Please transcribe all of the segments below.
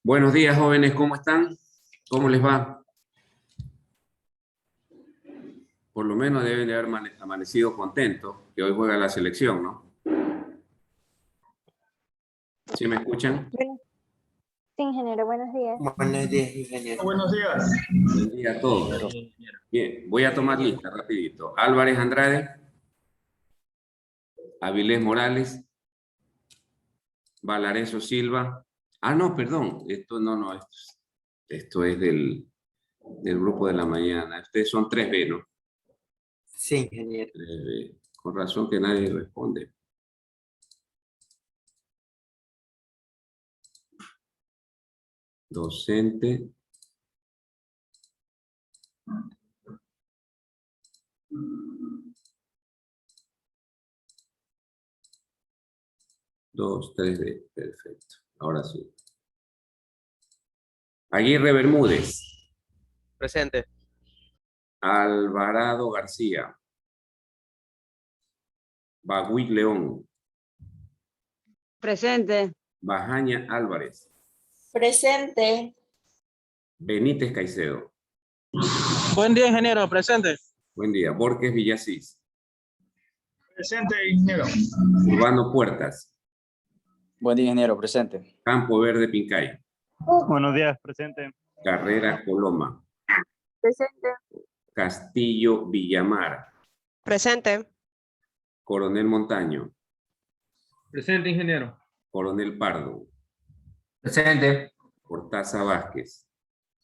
Buenos días, jóvenes, ¿cómo están? ¿Cómo les va? Por lo menos deben de haber amanecido contentos, que hoy juega la selección, ¿no? ¿Sí me escuchan? Sí, ingeniero, buenos días. Buenos días, ingeniero. Buenos días. Buen día a todos. Bien, voy a tomar lista rapidito. Álvarez Andrade, Avilés Morales, Valareso Silva. Ah, no, perdón, esto es del grupo de la mañana. Ustedes son 3B, ¿no? Sí, ingeniero. 3B. Con razón que nadie responde. Docente. Dos, 3D. Perfecto. Ahora sí. Aguirre Bermúdez. Presente. Alvarado García. Bagui León. Presente. Bajaña Álvarez. Presente. Benítez Caicedo. Buen día, ingeniero. Presente. Buen día. Borges Villasís. Presente, ingeniero. Urbano Puertas. Buen día, ingeniero. Presente. Campo Verde Pincay. Buenos días. Presente. Carrera Coloma. Presente. Castillo Villamar. Presente. Coronel Montaño. Presente, ingeniero. Coronel Pardo. Presente. Cortaza Vázquez.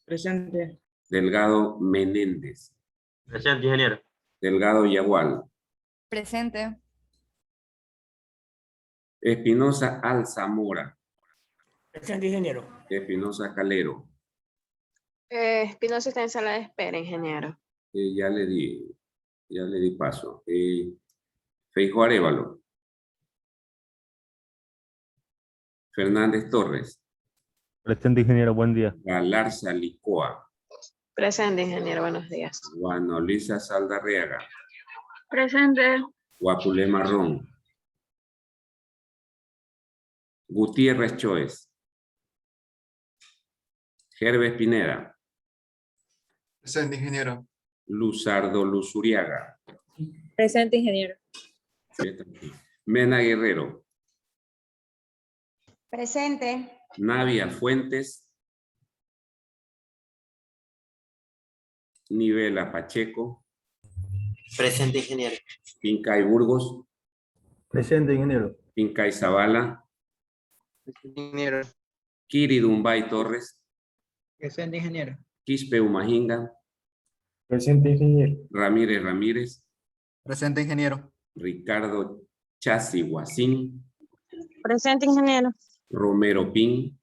Presente. Delgado Menéndez. Presente, ingeniero. Delgado Yagual. Presente. Espinosa Alzamora. Presente, ingeniero. Espinosa Calero. Espinosa está en sala de espera, ingeniero. Ya le di paso. Feijóo Arévalo. Fernández Torres. Presente, ingeniero, buen día. Galarza Licoa. Presente, ingeniero, buenos días. Juana Luisa Saldarriaga. Presente. Guapulé Marrón. Gutiérrez Choes. Gerves Pineda. Presente, ingeniero. Luzardo Luzuriaga. Presente, ingeniero. Mena Guerrero. Presente. Navia Fuentes. Nivela Pacheco. Presente, ingeniero. Pincay Burgos. Presente, ingeniero. Pincay Zavala. Ingeniero. Kiri Dumbay Torres. Presente, ingeniero. Quispe Umajinga. Presente, ingeniero. Ramírez Ramírez. Presente, ingeniero. Ricardo Chasi Guasín. Presente, ingeniero. Romero Pin.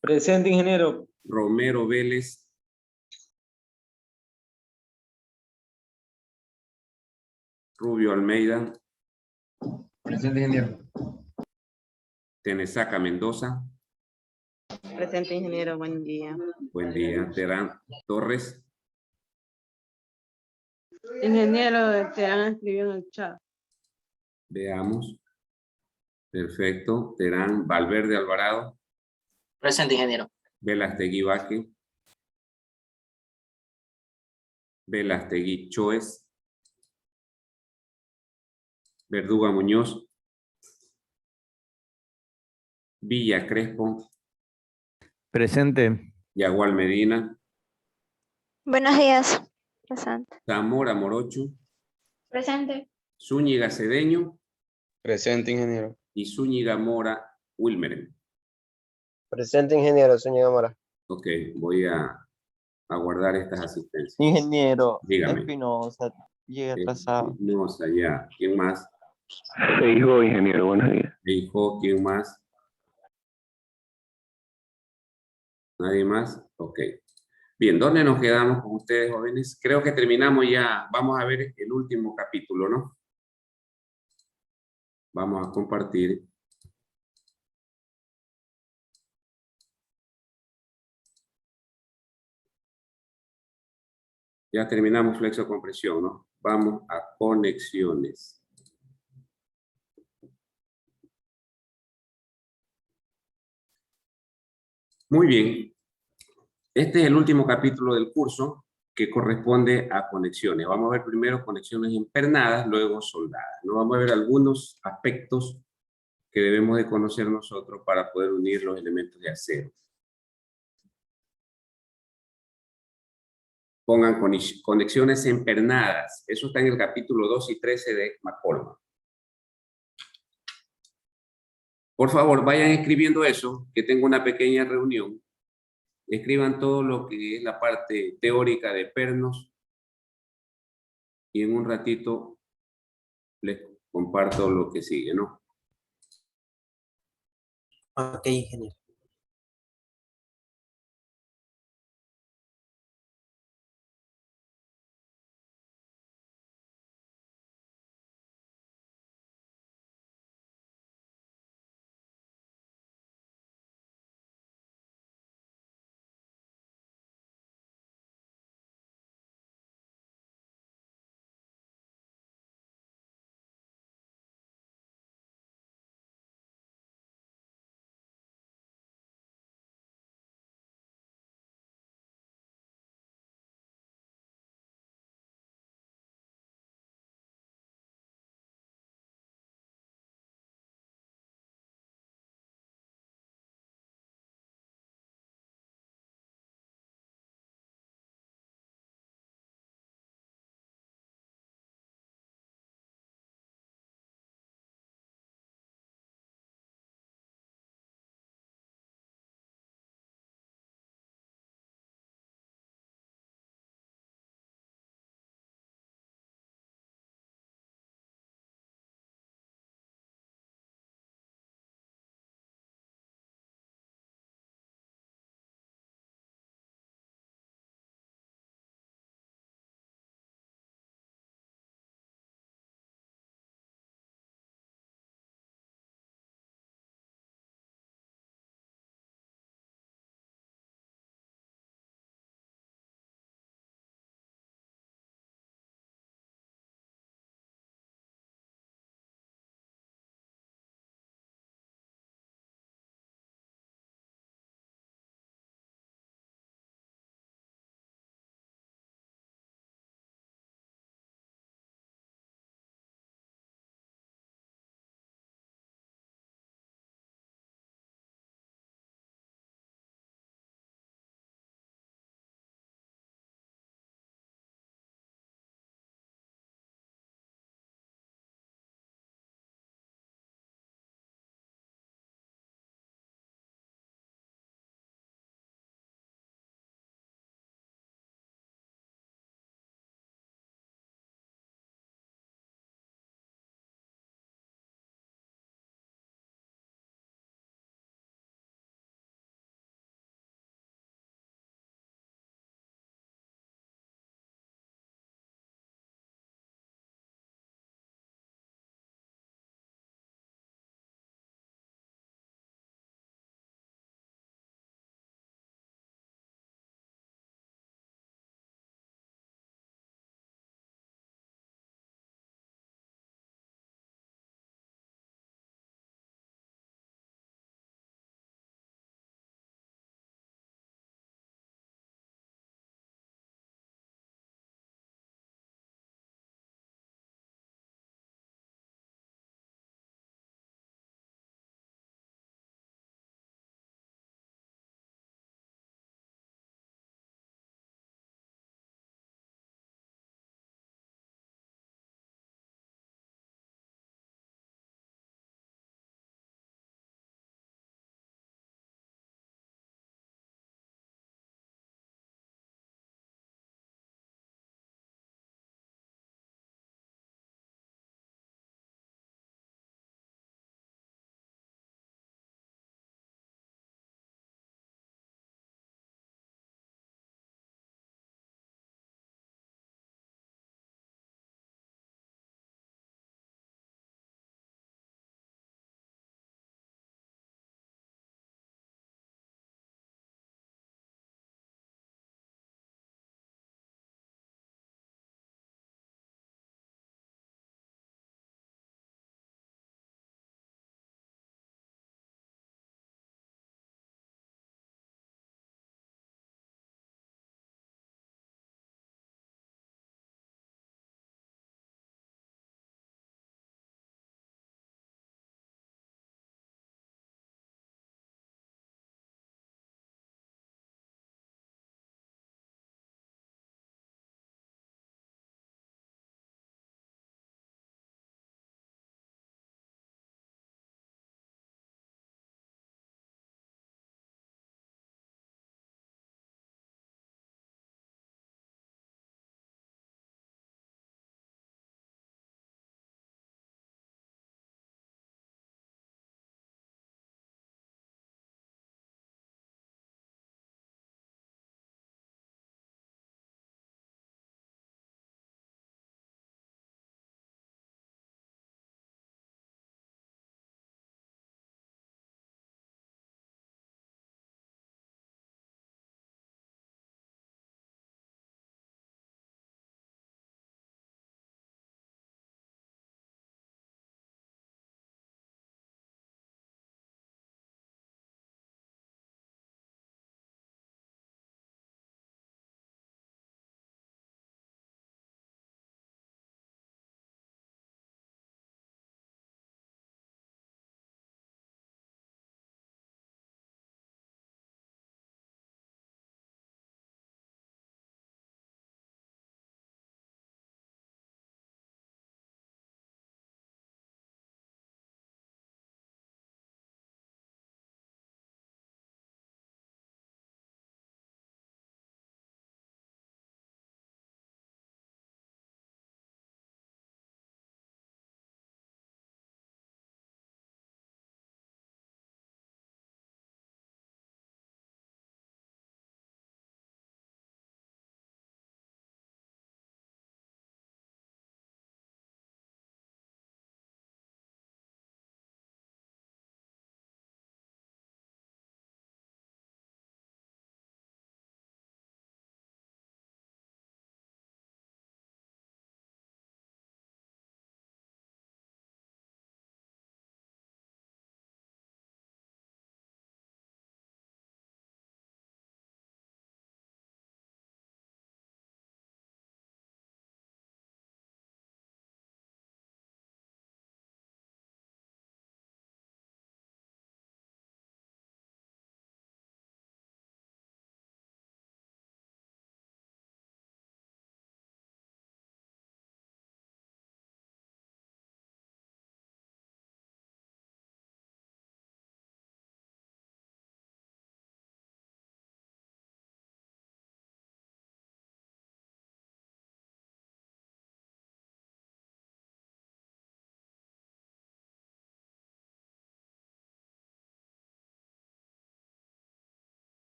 Presente, ingeniero. Romero Vélez. Rubio Almeida. Presente, ingeniero. Tenesaca Mendoza. Presente, ingeniero. Buen día. Buen día. Terán Torres. Ingeniero, te han escrito en el chat. Veamos. Perfecto. Terán Valverde Alvarado. Presente, ingeniero. Velastegui Vázquez. Velastegui Choes. Verduga Muñoz. Villa Crespo. Presente. Yagual Medina. Buenos días. Presente. Zamora Morocho. Presente. Zúñiga Cedeño. Presente, ingeniero. Y Zúñiga Mora Wilmeren. Presente, ingeniero, señora Mora. Ok, voy a guardar estas asistencias. Ingeniero. Dígame. Espinosa. Llega atrasado. Espinosa, ya. ¿Quién más? Feijóo, ingeniero, buenos días. Feijóo, ¿quién más? ¿Nadie más? Ok. Bien, ¿dónde nos quedamos con ustedes, jóvenes? Creo que terminamos ya. Vamos a ver el último capítulo, ¿no? Vamos a compartir. Ya terminamos flexocompresión, ¿no? Vamos a conexiones. Muy bien. Este es el último capítulo del curso que corresponde a conexiones. Vamos a ver primero conexiones empernadas, luego soldadas. ¿No? Vamos a ver algunos aspectos que debemos de conocer nosotros para poder unir los elementos de acero. Pongan conexiones empernadas. Eso está en el capítulo 2 y 13 de McCormack. Por favor, vayan escribiendo eso, que tengo una pequeña reunión. Escriban todo lo que es la parte teórica de pernos. Y en un ratito les comparto lo que sigue, ¿no? Ok, ingeniero.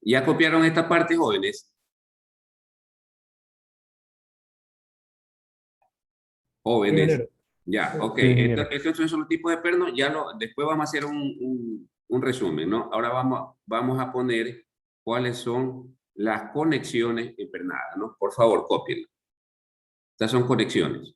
¿Ya copiaron esta parte, jóvenes? Jóvenes. Ya, ok. Sí, ingeniero. Estos son los tipos de pernos. Después vamos a hacer un resumen, ¿no? Ahora vamos a poner cuáles son las conexiones empernadas, ¿no? Por favor, cópienlo. Estas son conexiones.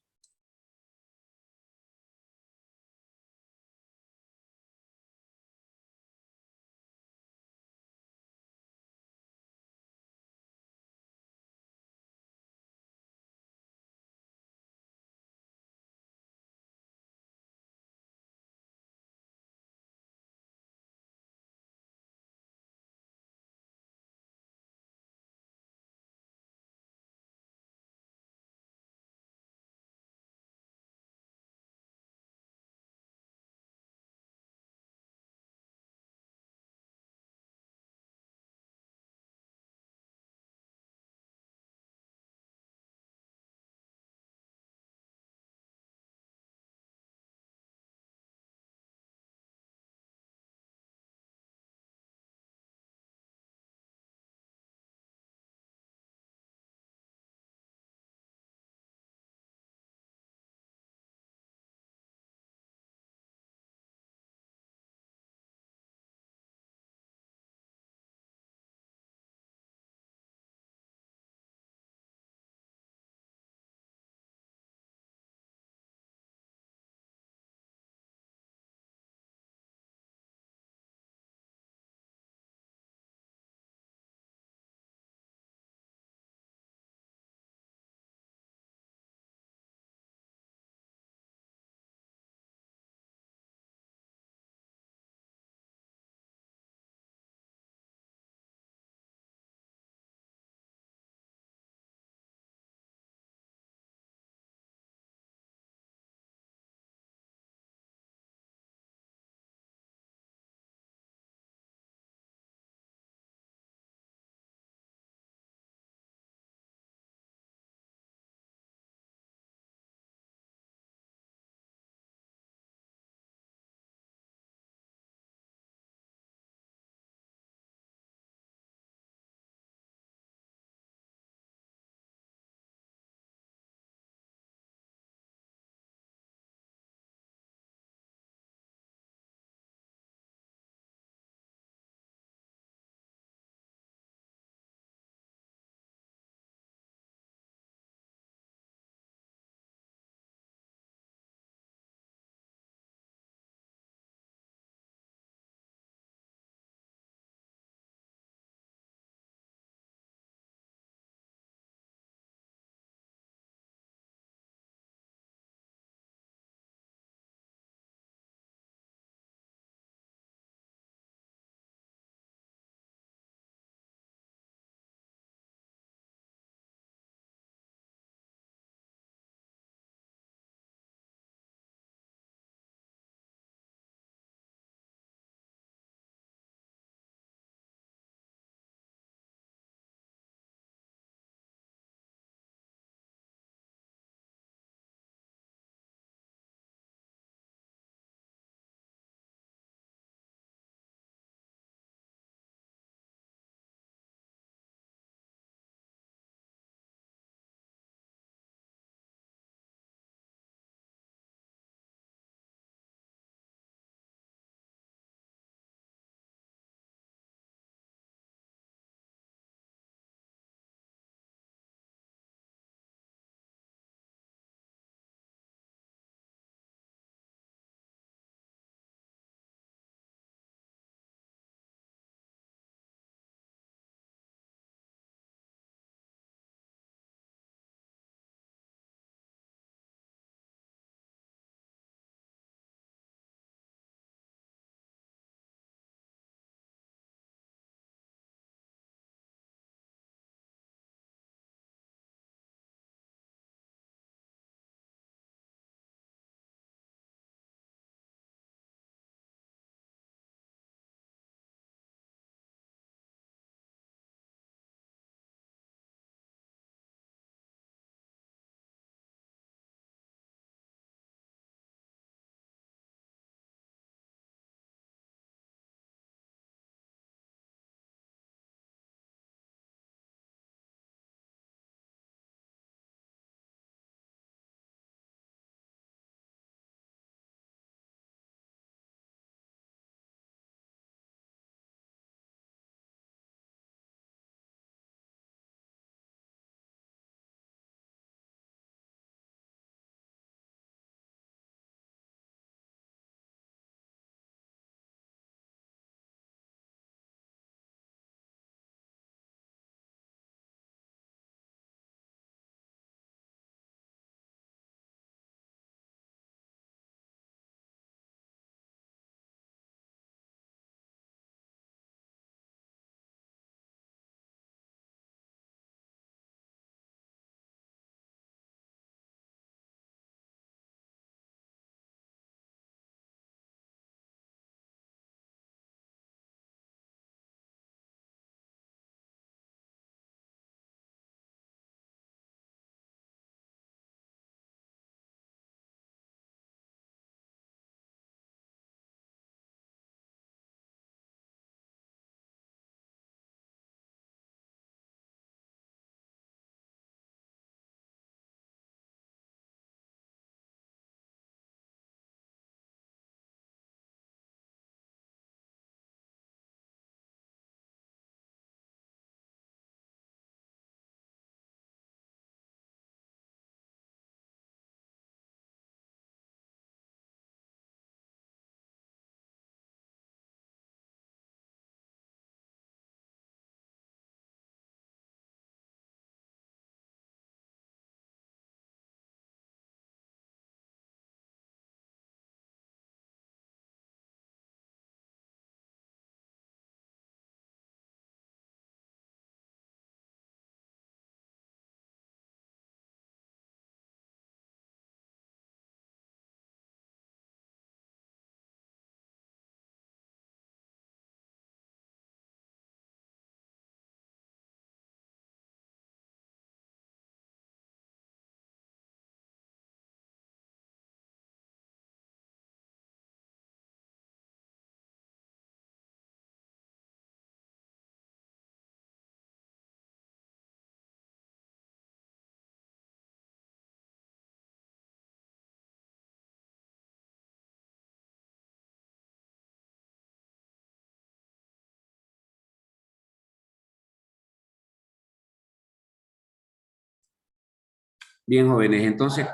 Bien, jóvenes, entonces,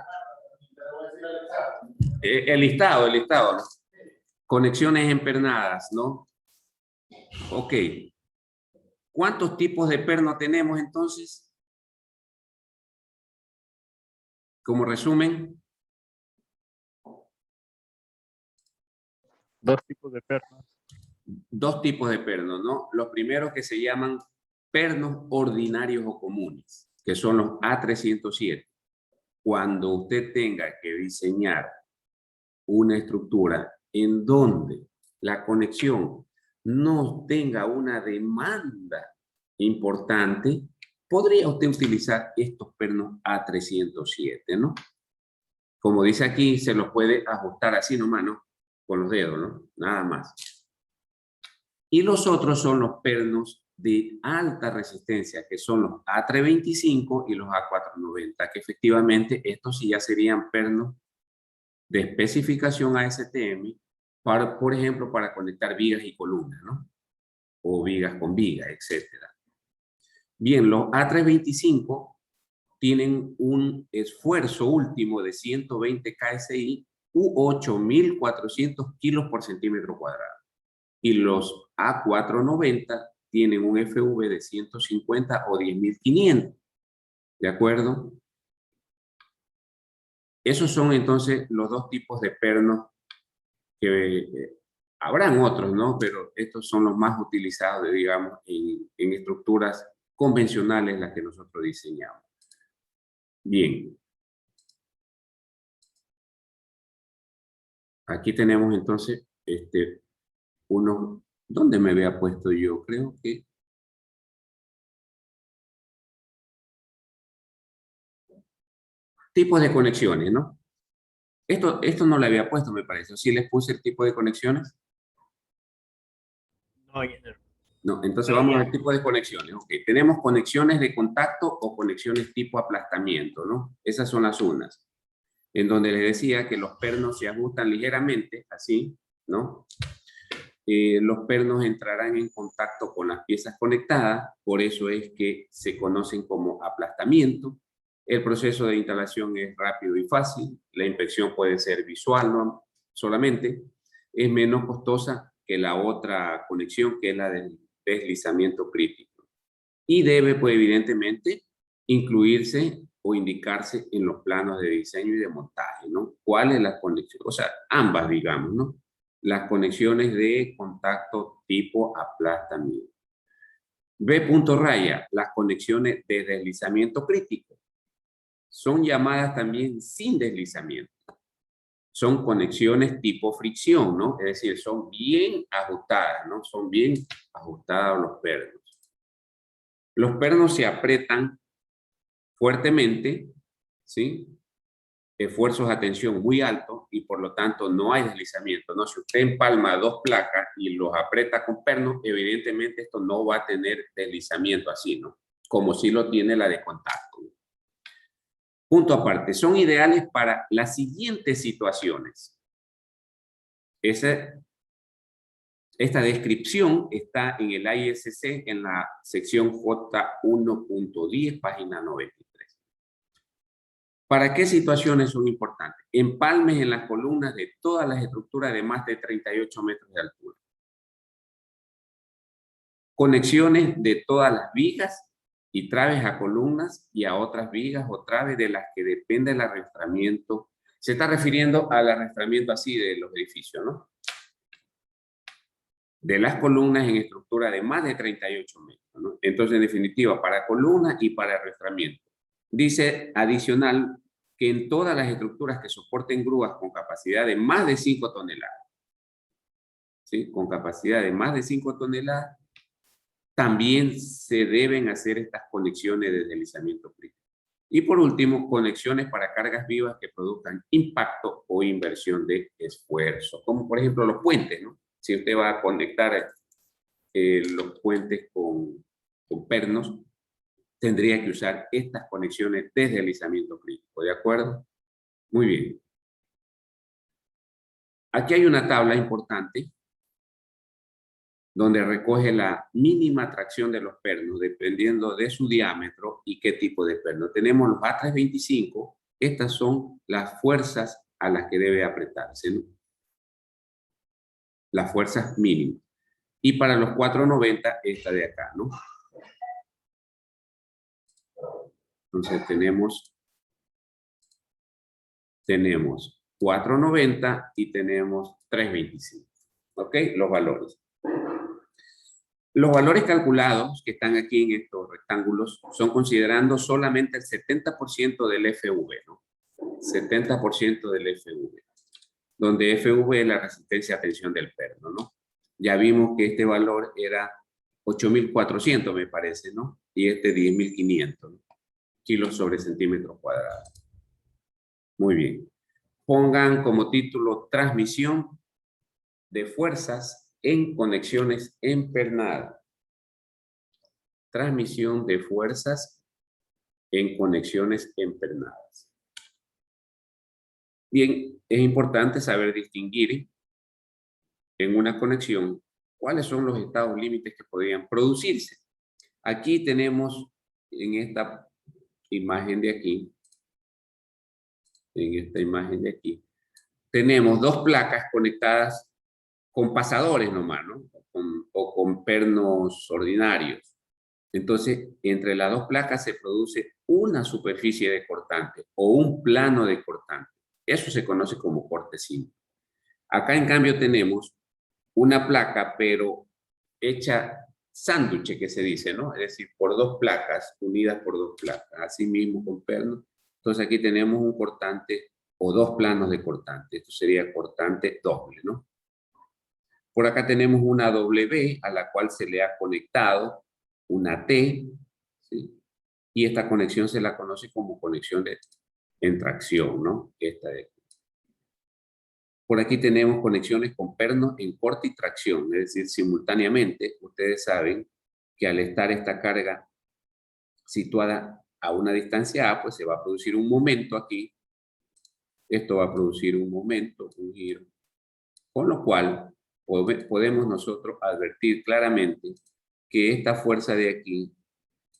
el listado, ¿no? Conexiones empernadas, ¿no? Ok. ¿Cuántos tipos de perno tenemos entonces? Como resumen. 2 tipos de pernos. 2 tipos de pernos, ¿no? Los primeros que se llaman pernos ordinarios o comunes, que son los A307. Cuando usted tenga que diseñar una estructura en donde la conexión no tenga una demanda importante, podría usted utilizar estos pernos A307, ¿no? Como dice aquí, se los puede ajustar así nomás, ¿no? Con los dedos, ¿no? Nada más. Y los otros son los pernos de alta resistencia, que son los A325 y los A490, que efectivamente estos sí ya serían pernos de especificación ASTM, para, por ejemplo, para conectar vigas y columnas, ¿no? O vigas con vigas, etc. Bien, los A325 tienen un esfuerzo último de 120 KSI u 8.400 kilos por centímetro cuadrado. Y los A490 tienen un FV de 150 o 10.500. ¿De acuerdo? Esos son entonces los 2 tipos de pernos que habrán otros, ¿no? Pero estos son los más utilizados, digamos, en estructuras convencionales las que nosotros diseñamos. Bien. Aquí tenemos entonces unos, ¿dónde me había puesto yo? Creo que tipos de conexiones, ¿no? Esto no le había puesto, me parece. ¿Sí les puse el tipo de conexiones? No, ingeniero. No, entonces vamos al tipo de conexiones. Ok, tenemos conexiones de contacto o conexiones tipo aplastamiento, ¿no? Esas son las unas. En donde les decía que los pernos se ajustan ligeramente, así, ¿no? Los pernos entrarán en contacto con las piezas conectadas, por eso es que se conocen como aplastamiento. El proceso de instalación es rápido y fácil, la inspección puede ser visual, ¿no? Solamente, es menos costosa que la otra conexión, que es la del deslizamiento crítico. Y debe, pues, evidentemente, incluirse o indicarse en los planos de diseño y de montaje, ¿no? ¿Cuál es la conexión? O sea, ambas, digamos, ¿no? Las conexiones de contacto tipo aplastamiento. B. Raya, las conexiones de deslizamiento crítico. Son llamadas también sin deslizamiento. Son conexiones tipo fricción, ¿no? Es decir, son bien ajustadas, ¿no? Son bien ajustados los pernos. Los pernos se aprietan fuertemente, ¿sí? Esfuerzos de tensión muy altos y por lo tanto no hay deslizamiento, ¿no? Si usted empalma 2 placas y los aprieta con pernos, evidentemente esto no va a tener deslizamiento así, ¿no? Como si lo tiene la de contacto. Punto aparte, son ideales para las siguientes situaciones. Esta descripción está en el ISC en la sección J1.10, página 93. ¿Para qué situaciones son importantes? Empalmes en las columnas de todas las estructuras de más de 38 metros de altura. Conexiones de todas las vigas y traves a columnas y a otras vigas o traves de las que depende el arrastramiento. Se está refiriendo al arrastramiento así de los edificios, ¿no? De las columnas en estructura de más de 38 metros, ¿no? Entonces, en definitiva, para columnas y para arrastramiento. Dice adicional que en todas las estructuras que soporten grúas con capacidad de más de 5 toneladas, ¿sí? Con capacidad de más de 5 toneladas, también se deben hacer estas conexiones de deslizamiento crítico. Y por último, conexiones para cargas vivas que produzcan impacto o inversión de esfuerzo, como por ejemplo los puentes, ¿no? Si usted va a conectar los puentes con pernos, tendría que usar estas conexiones de deslizamiento crítico, ¿de acuerdo? Muy bien. Aquí hay una tabla importante donde recoge la mínima tracción de los pernos, dependiendo de su diámetro y qué tipo de perno. Tenemos los A325, estas son las fuerzas a las que debe apretarse, ¿no? Las fuerzas mínimas. Y para los 490, esta de acá, ¿no? Entonces tenemos 490 y tenemos 325. ¿Ok? Los valores. Los valores calculados que están aquí en estos rectángulos son considerando solamente el 70% del FV, ¿no? 70% del FV, donde FV es la resistencia a tensión del perno, ¿no? Ya vimos que este valor era 8.400, me parece, ¿no? Y este 10.500, ¿no? Kilos sobre centímetros cuadrados. Muy bien. Pongan como título transmisión de fuerzas en conexiones empernadas. Transmisión de fuerzas en conexiones empernadas. Bien, es importante saber distinguir en una conexión cuáles son los estados límites que podrían producirse. Aquí tenemos en esta imagen de aquí, tenemos dos placas conectadas con pasadores nomás, ¿no? O con pernos ordinarios. Entonces, entre las dos placas se produce una superficie de cortante o un plano de cortante. Eso se conoce como corte simple. Acá, en cambio, tenemos una placa, pero hecha sándwich, que se dice, ¿no? Es decir, por dos placas, unidas por dos placas, así mismo con pernos. Entonces, aquí tenemos un cortante o dos planos de cortante. Esto sería cortante doble, ¿no? Por acá tenemos una W a la cual se le ha conectado una T, ¿sí? Y esta conexión se la conoce como conexión en tracción, ¿no? Esta de aquí. Por aquí tenemos conexiones con pernos en corte y tracción, es decir, simultáneamente. Ustedes saben que al estar esta carga situada a una distancia A, pues se va a producir un momento aquí. Esto va a producir un momento, un giro. Con lo cual, podemos nosotros advertir claramente que esta fuerza de aquí,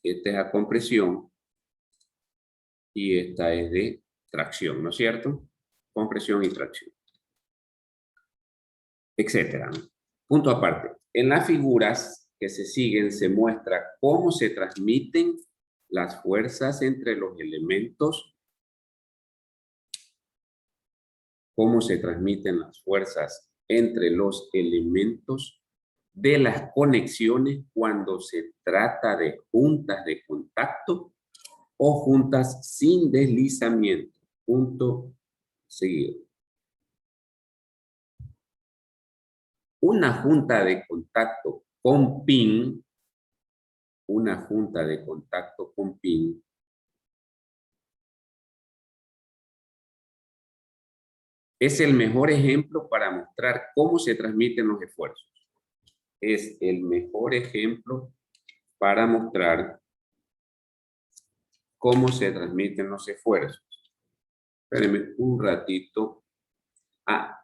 esta es a compresión y esta es de tracción, ¿no es cierto? Compresión y tracción, etcétera. Punto aparte. En las figuras que se siguen se muestra cómo se transmiten las fuerzas entre los elementos, cómo se transmiten las fuerzas entre los elementos de las conexiones cuando se trata de juntas de contacto o juntas sin deslizamiento. Punto seguido. Una junta de contacto con pin, es el mejor ejemplo para mostrar cómo se transmiten los esfuerzos. Es el mejor ejemplo para mostrar cómo se transmiten los esfuerzos. Espérenme un ratito.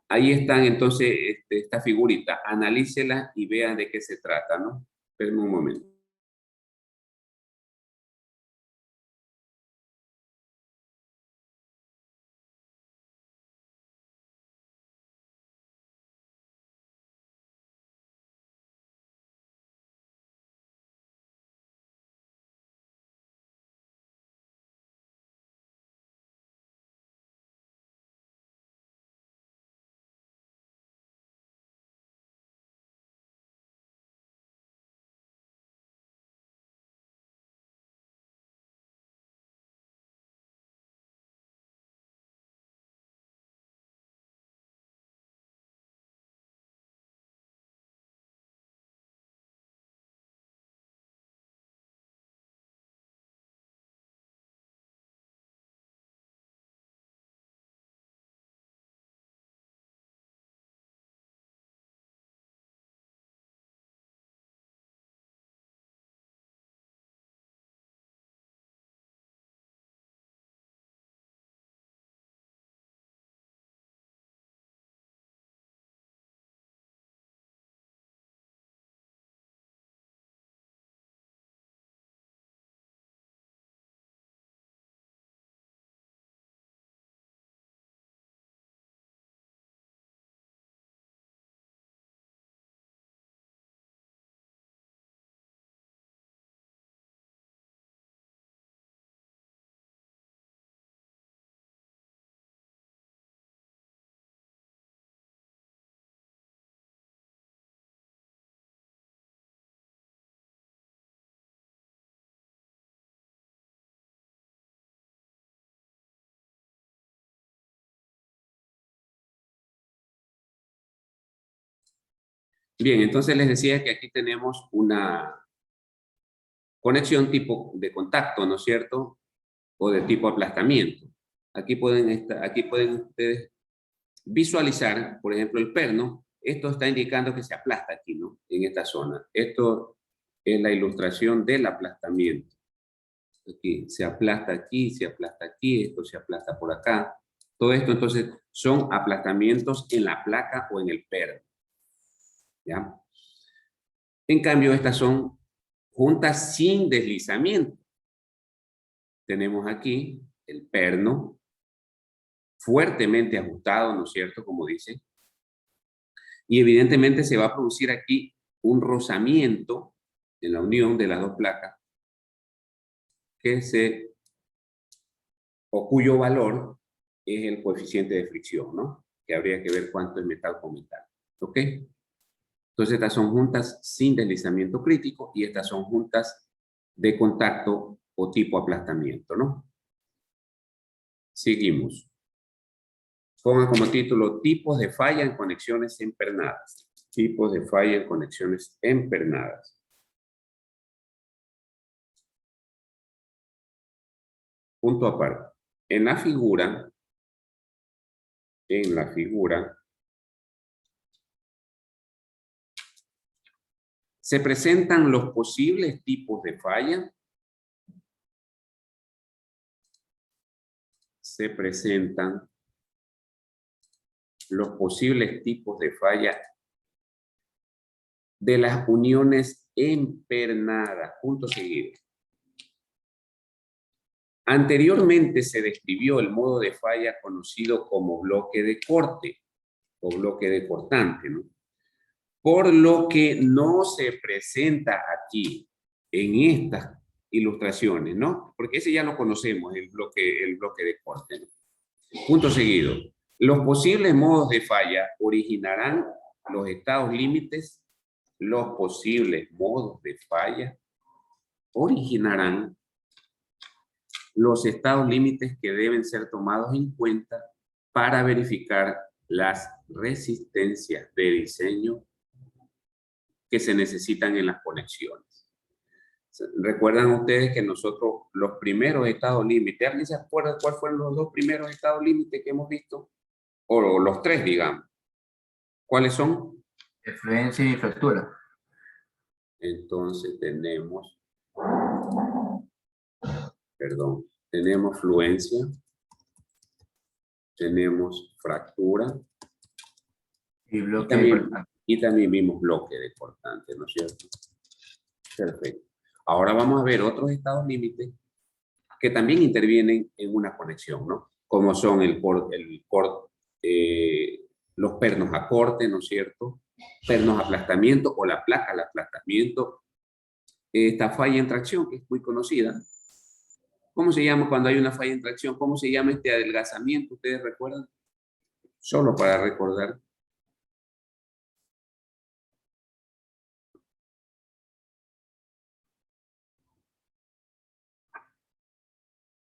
Ahí están entonces esta figurita. Analícela y vean de qué se trata, ¿no? Espérenme un momento. Bien, entonces les decía que aquí tenemos una conexión tipo de contacto, ¿no es cierto? O de tipo aplastamiento. Aquí pueden ustedes visualizar, por ejemplo, el perno. Esto está indicando que se aplasta aquí, ¿no? En esta zona. Esto es la ilustración del aplastamiento. Aquí se aplasta aquí, se aplasta aquí, esto se aplasta por acá. Todo esto, entonces, son aplastamientos en la placa o en el perno. ¿Ya? En cambio, estas son juntas sin deslizamiento. Tenemos aquí el perno fuertemente ajustado, ¿no es cierto? Como dice. Y evidentemente se va a producir aquí un rozamiento en la unión de las dos placas o cuyo valor es el coeficiente de fricción, ¿no? Que habría que ver cuánto es metal con metal. ¿Ok? Entonces estas son juntas sin deslizamiento crítico y estas son juntas de contacto o tipo aplastamiento, ¿no? Seguimos. Pongan como título tipos de falla en conexiones empernadas. Tipos de falla en conexiones empernadas. Punto aparte. En la figura, se presentan los posibles tipos de falla. Se presentan los posibles tipos de falla de las uniones empernadas. Punto seguido. Anteriormente se describió el modo de falla conocido como bloque de corte o bloque de cortante, ¿no? Por lo que no se presenta aquí en estas ilustraciones, ¿no? Porque ese ya lo conocemos, el bloque de corte, ¿no? Punto seguido. Los posibles modos de falla originarán los estados límites. Los posibles modos de falla originarán los estados límites que deben ser tomados en cuenta para verificar las resistencias de diseño que se necesitan en las conexiones. ¿Recuerdan ustedes que nosotros los primeros estados límites, ¿alguien se acuerda cuáles fueron los dos primeros estados límites que hemos visto? O los tres, digamos. ¿Cuáles son? Fluencia y fractura. Entonces tenemos, tenemos fluencia, tenemos fractura Y bloque de cortante. y también vimos bloque de cortante, ¿no es cierto? Perfecto. Ahora vamos a ver otros estados límites que también intervienen en una conexión, ¿no? Como son los pernos a corte, ¿no es cierto? Pernos a aplastamiento o la placa al aplastamiento. Esta falla en tracción, que es muy conocida. ¿Cómo se llama cuando hay una falla en tracción? ¿Cómo se llama este adelgazamiento? ¿Ustedes recuerdan? Solo para recordar.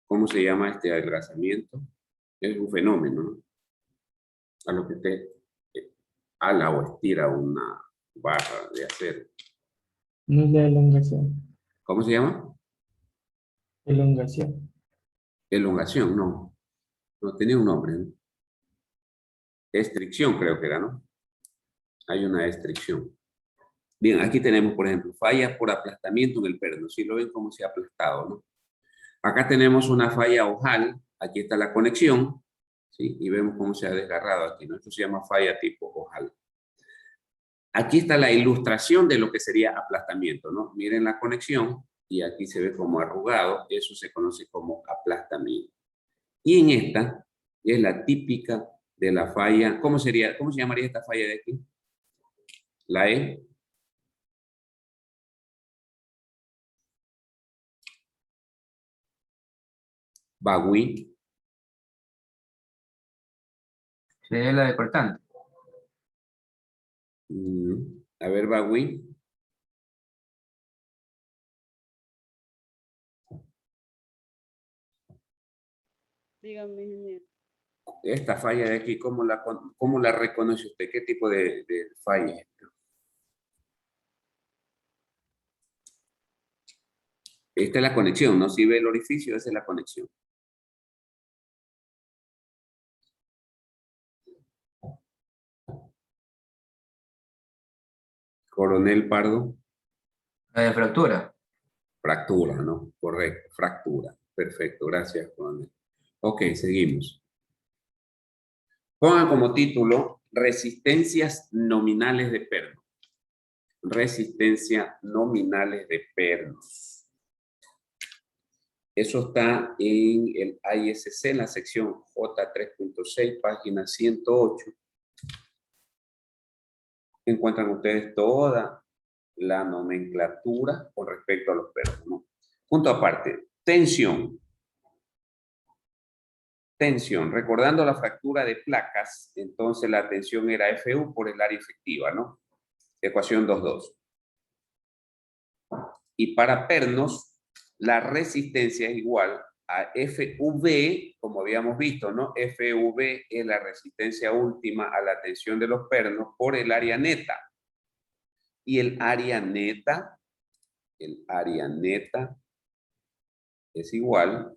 ¿Cómo se llama este adelgazamiento? Es un fenómeno, ¿no? A lo que usted ala o estira una barra de acero. No es la elongación. ¿Cómo se llama? Elongación. Elongación, no. No tenía un nombre, ¿no? Estricción creo que era, ¿no? Hay una estricción. Bien, aquí tenemos, por ejemplo, falla por aplastamiento en el perno. Si lo ven como se ha aplastado, ¿no? Acá tenemos una falla ojal. Aquí está la conexión, ¿sí? Y vemos cómo se ha desgarrado aquí, ¿no? Esto se llama falla tipo ojal. Aquí está la ilustración de lo que sería aplastamiento, ¿no? Miren la conexión y aquí se ve como arrugado. Eso se conoce como aplastamiento. Y en esta es la típica de la falla. ¿Cómo se llamaría esta falla de aquí? La E. Bagüí. Sería la de cortante. A ver, Bagüí. Dígame, ingeniero. Esta falla de aquí, ¿cómo la reconoce usted? ¿Qué tipo de falla es esta? Esta es la conexión, ¿no? Si ve el orificio, esa es la conexión. Coronel Pardo. La de fractura. Fractura, ¿no? Correcto, fractura. Perfecto, gracias, coronel. Ok, seguimos. Pongan como título resistencias nominales de pernos. Resistencia nominales de pernos. Eso está en el ISC, en la sección J3.6, página 108. Encuentran ustedes toda la nomenclatura con respecto a los pernos, ¿no? Punto aparte, tensión. Tensión, recordando la fractura de placas, entonces la tensión era FU por el área efectiva, ¿no? Ecuación 2.2. Y para pernos, la resistencia es igual a FV, como habíamos visto, ¿no? FV es la resistencia última a la tensión de los pernos por el área neta. Y el área neta es igual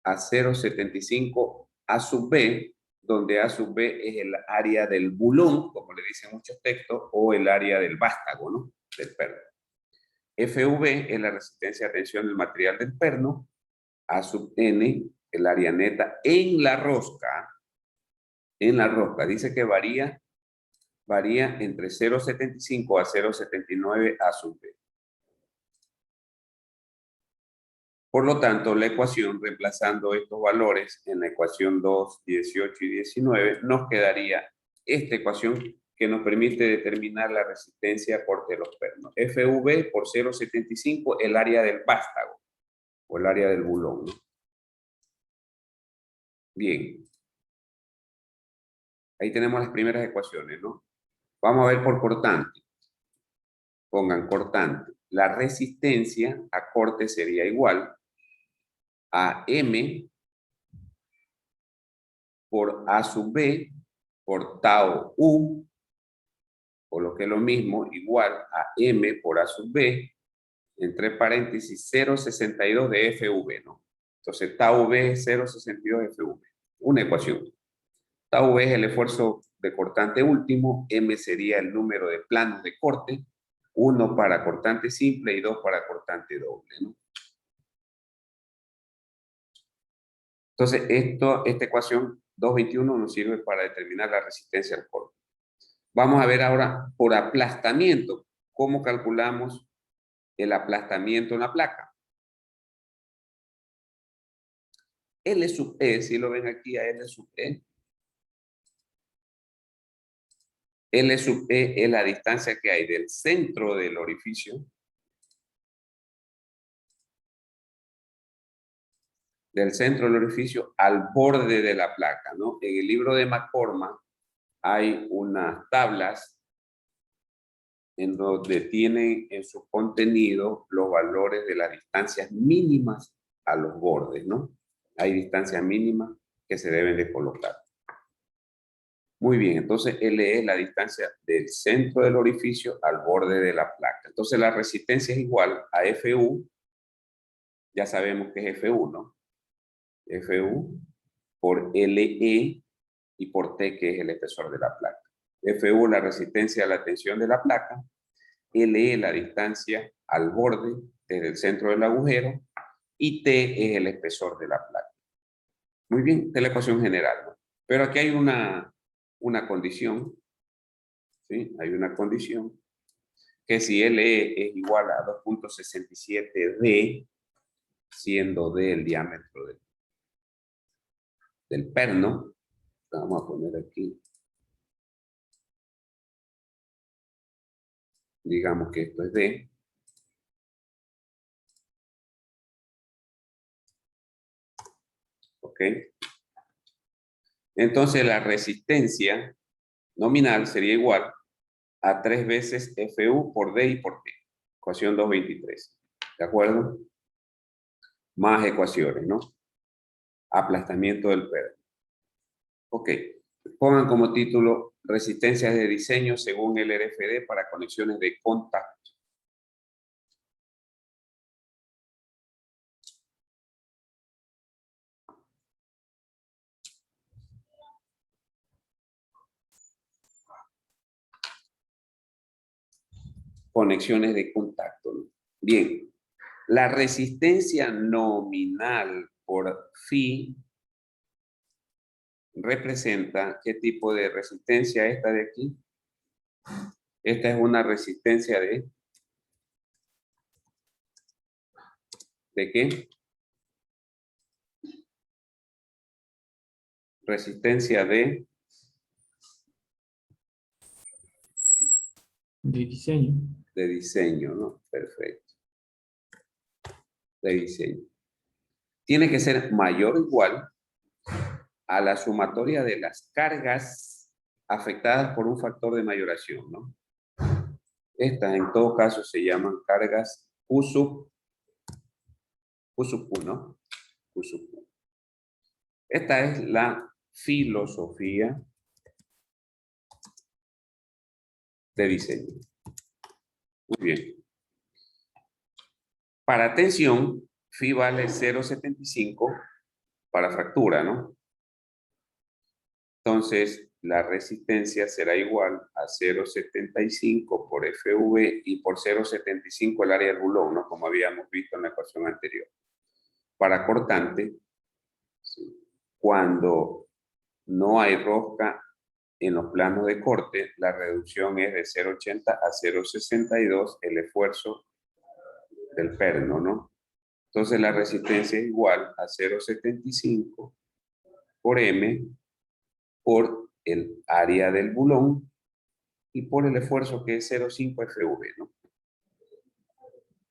a 0,75 A sub B, donde A sub B es el área del bulón, como le dicen muchos textos, o el área del vástago, ¿no? Del perno. FV es la resistencia a tensión del material del perno, A sub N, el área neta en la rosca, dice que varía entre 0,75 a 0,79 A sub B. Por lo tanto, la ecuación, reemplazando estos valores en la ecuación 2, 18 y 19, nos quedaría esta ecuación que nos permite determinar la resistencia a corte de los pernos. FV por 0,75, el área del vástago, o el área del bulón, ¿no? Bien. Ahí tenemos las primeras ecuaciones, ¿no? Vamos a ver por cortante. Pongan cortante. La resistencia a corte sería igual a M por A sub B por tau U, o lo que es lo mismo, igual a M por A sub B, entre paréntesis 0,62 de FV, ¿no? Entonces tau V es 0,62 FV. Una ecuación. Tau V es el esfuerzo de cortante último, M sería el número de planos de corte, 1 para cortante simple y 2 para cortante doble, ¿no? Entonces, esta ecuación 221 nos sirve para determinar la resistencia al corte. Vamos a ver ahora por aplastamiento, cómo calculamos el aplastamiento en la placa. L sub E, si lo ven aquí a L sub E. L sub E es la distancia que hay del centro del orificio al borde de la placa, ¿no? En el libro de McCormack hay unas tablas en donde tienen en su contenido los valores de las distancias mínimas a los bordes, ¿no? Hay distancias mínimas que se deben de colocar. Muy bien, entonces L es la distancia del centro del orificio al borde de la placa. Entonces la resistencia es igual a FU, ya sabemos que es FU, ¿no? FU por LE y por T, que es el espesor de la placa. FU la resistencia a la tensión de la placa, LE la distancia al borde desde el centro del agujero y T es el espesor de la placa. Muy bien, esta es la ecuación general, ¿no? Pero aquí hay una condición, ¿sí? Hay una condición que si LE es igual a 2.67 D, siendo D el diámetro del perno, vamos a poner aquí, digamos que esto es D, ¿ok? Entonces la resistencia nominal sería igual a 3 veces FU por D y por T. Ecuación 223. ¿De acuerdo? Más ecuaciones, ¿no? Aplastamiento del perno. Ok. Pongan como título resistencias de diseño según el RFD para conexiones de contacto. conexiones de contacto, ¿no? Bien, la resistencia nominal por phi representa, ¿qué tipo de resistencia esta de aquí? Esta es una resistencia ¿de qué? Resistencia De diseño. de diseño, ¿no? Perfecto. De diseño. Tiene que ser mayor o igual a la sumatoria de las cargas afectadas por un factor de mayoración, ¿no? Estas en todo caso se llaman cargas Q sub Q, ¿no? Q sub Q. Esta es la filosofía de diseño. Muy bien. Para tensión, phi vale 0,75 para fractura, ¿no? Entonces, la resistencia será igual a 0,75 por FV y por 0,75 el área del bulón, ¿no? Como habíamos visto en la ecuación anterior. Para cortante, cuando no hay rosca en los planos de corte, la reducción es de 0,80 a 0,62 el esfuerzo del perno, ¿no? Entonces la resistencia es igual a 0,75 por M por el área del bulón y por el esfuerzo que es 0,5 FV, ¿no?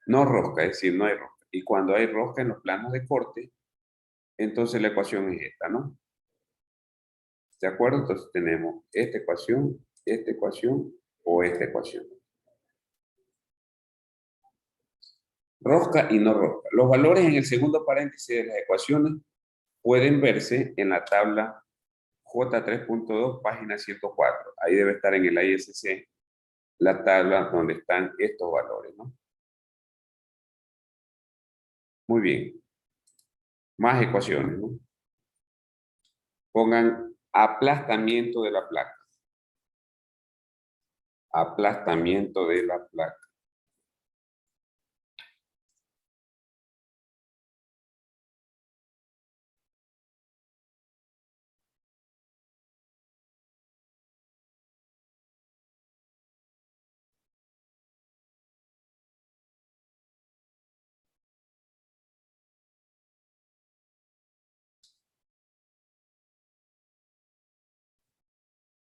No rosca, es decir, no hay rosca. Y cuando hay rosca en los planos de corte, entonces la ecuación es esta, ¿no? ¿De acuerdo? Entonces tenemos esta ecuación o esta ecuación. Rosca y no rosca. Los valores en el segundo paréntesis de las ecuaciones pueden verse en la tabla J3.2, página 104. Ahí debe estar en el ISC la tabla donde están estos valores, ¿no? Muy bien. Más ecuaciones, ¿no? Pongan aplastamiento de la placa. Aplastamiento de la placa.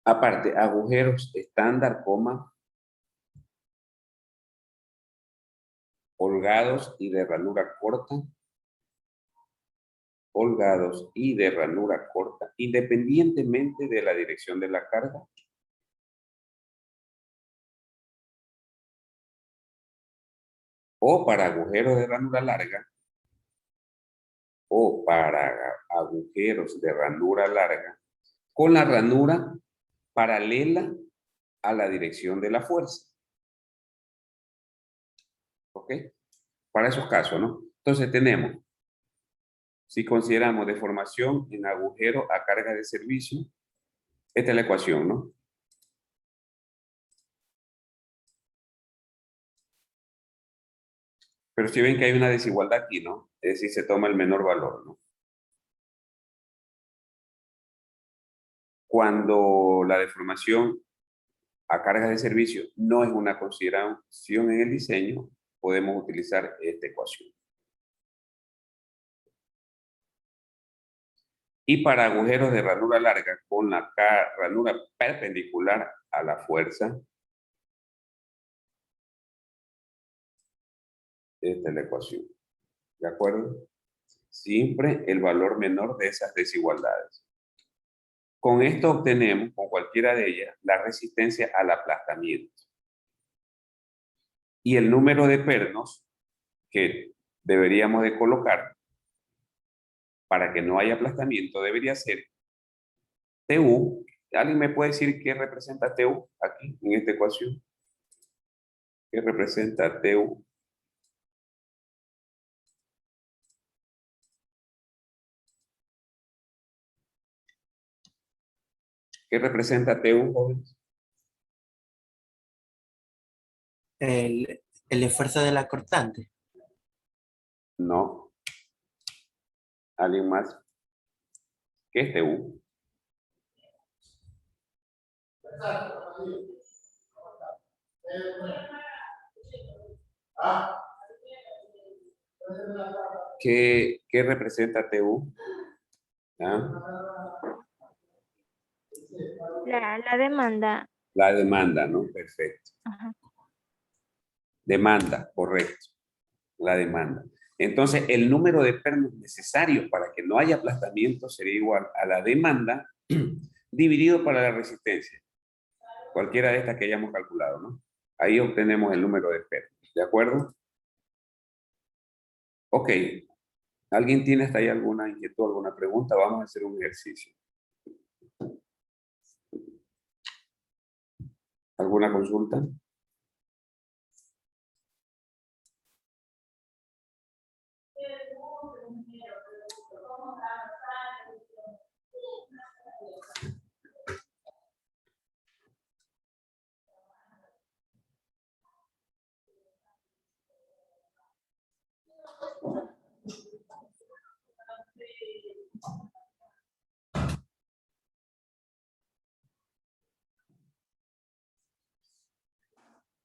Aparte, agujeros estándar, coma, holgados y de ranura corta. Holgados y de ranura corta, independientemente de la dirección de la carga. O para agujeros de ranura larga. O para agujeros de ranura larga. Con la ranura paralela a la dirección de la fuerza. ¿Ok? Para esos casos, ¿no? Entonces tenemos, si consideramos deformación en agujero a carga de servicio, esta es la ecuación, ¿no? Pero si ven que hay una desigualdad aquí, ¿no? Es decir, se toma el menor valor, ¿no? Cuando la deformación a carga de servicio no es una consideración en el diseño, podemos utilizar esta ecuación. Y para agujeros de ranura larga con la ranura perpendicular a la fuerza, esta es la ecuación. ¿De acuerdo? Siempre el valor menor de esas desigualdades. Con esto obtenemos, con cualquiera de ellas, la resistencia al aplastamiento. Y el número de pernos que deberíamos de colocar para que no haya aplastamiento debería ser TU. ¿Alguien me puede decir qué representa TU aquí en esta ecuación? ¿Qué representa TU? ¿Qué representa TU, jóvenes? el esfuerzo de la cortante. No. ¿Alguien más? ¿Qué es TU? ¿Qué representa TU? ¿Ah? La demanda. La demanda, ¿no? Perfecto. Ajá. Demanda, correcto. La demanda. Entonces, el número de pernos necesarios para que no haya aplastamiento sería igual a la demanda dividido para la resistencia. Cualquiera de estas que hayamos calculado, ¿no? Ahí obtenemos el número de pernos. ¿De acuerdo? Ok. ¿Alguien tiene hasta ahí alguna inquietud, alguna pregunta? Vamos a hacer un ejercicio. ¿Alguna consulta?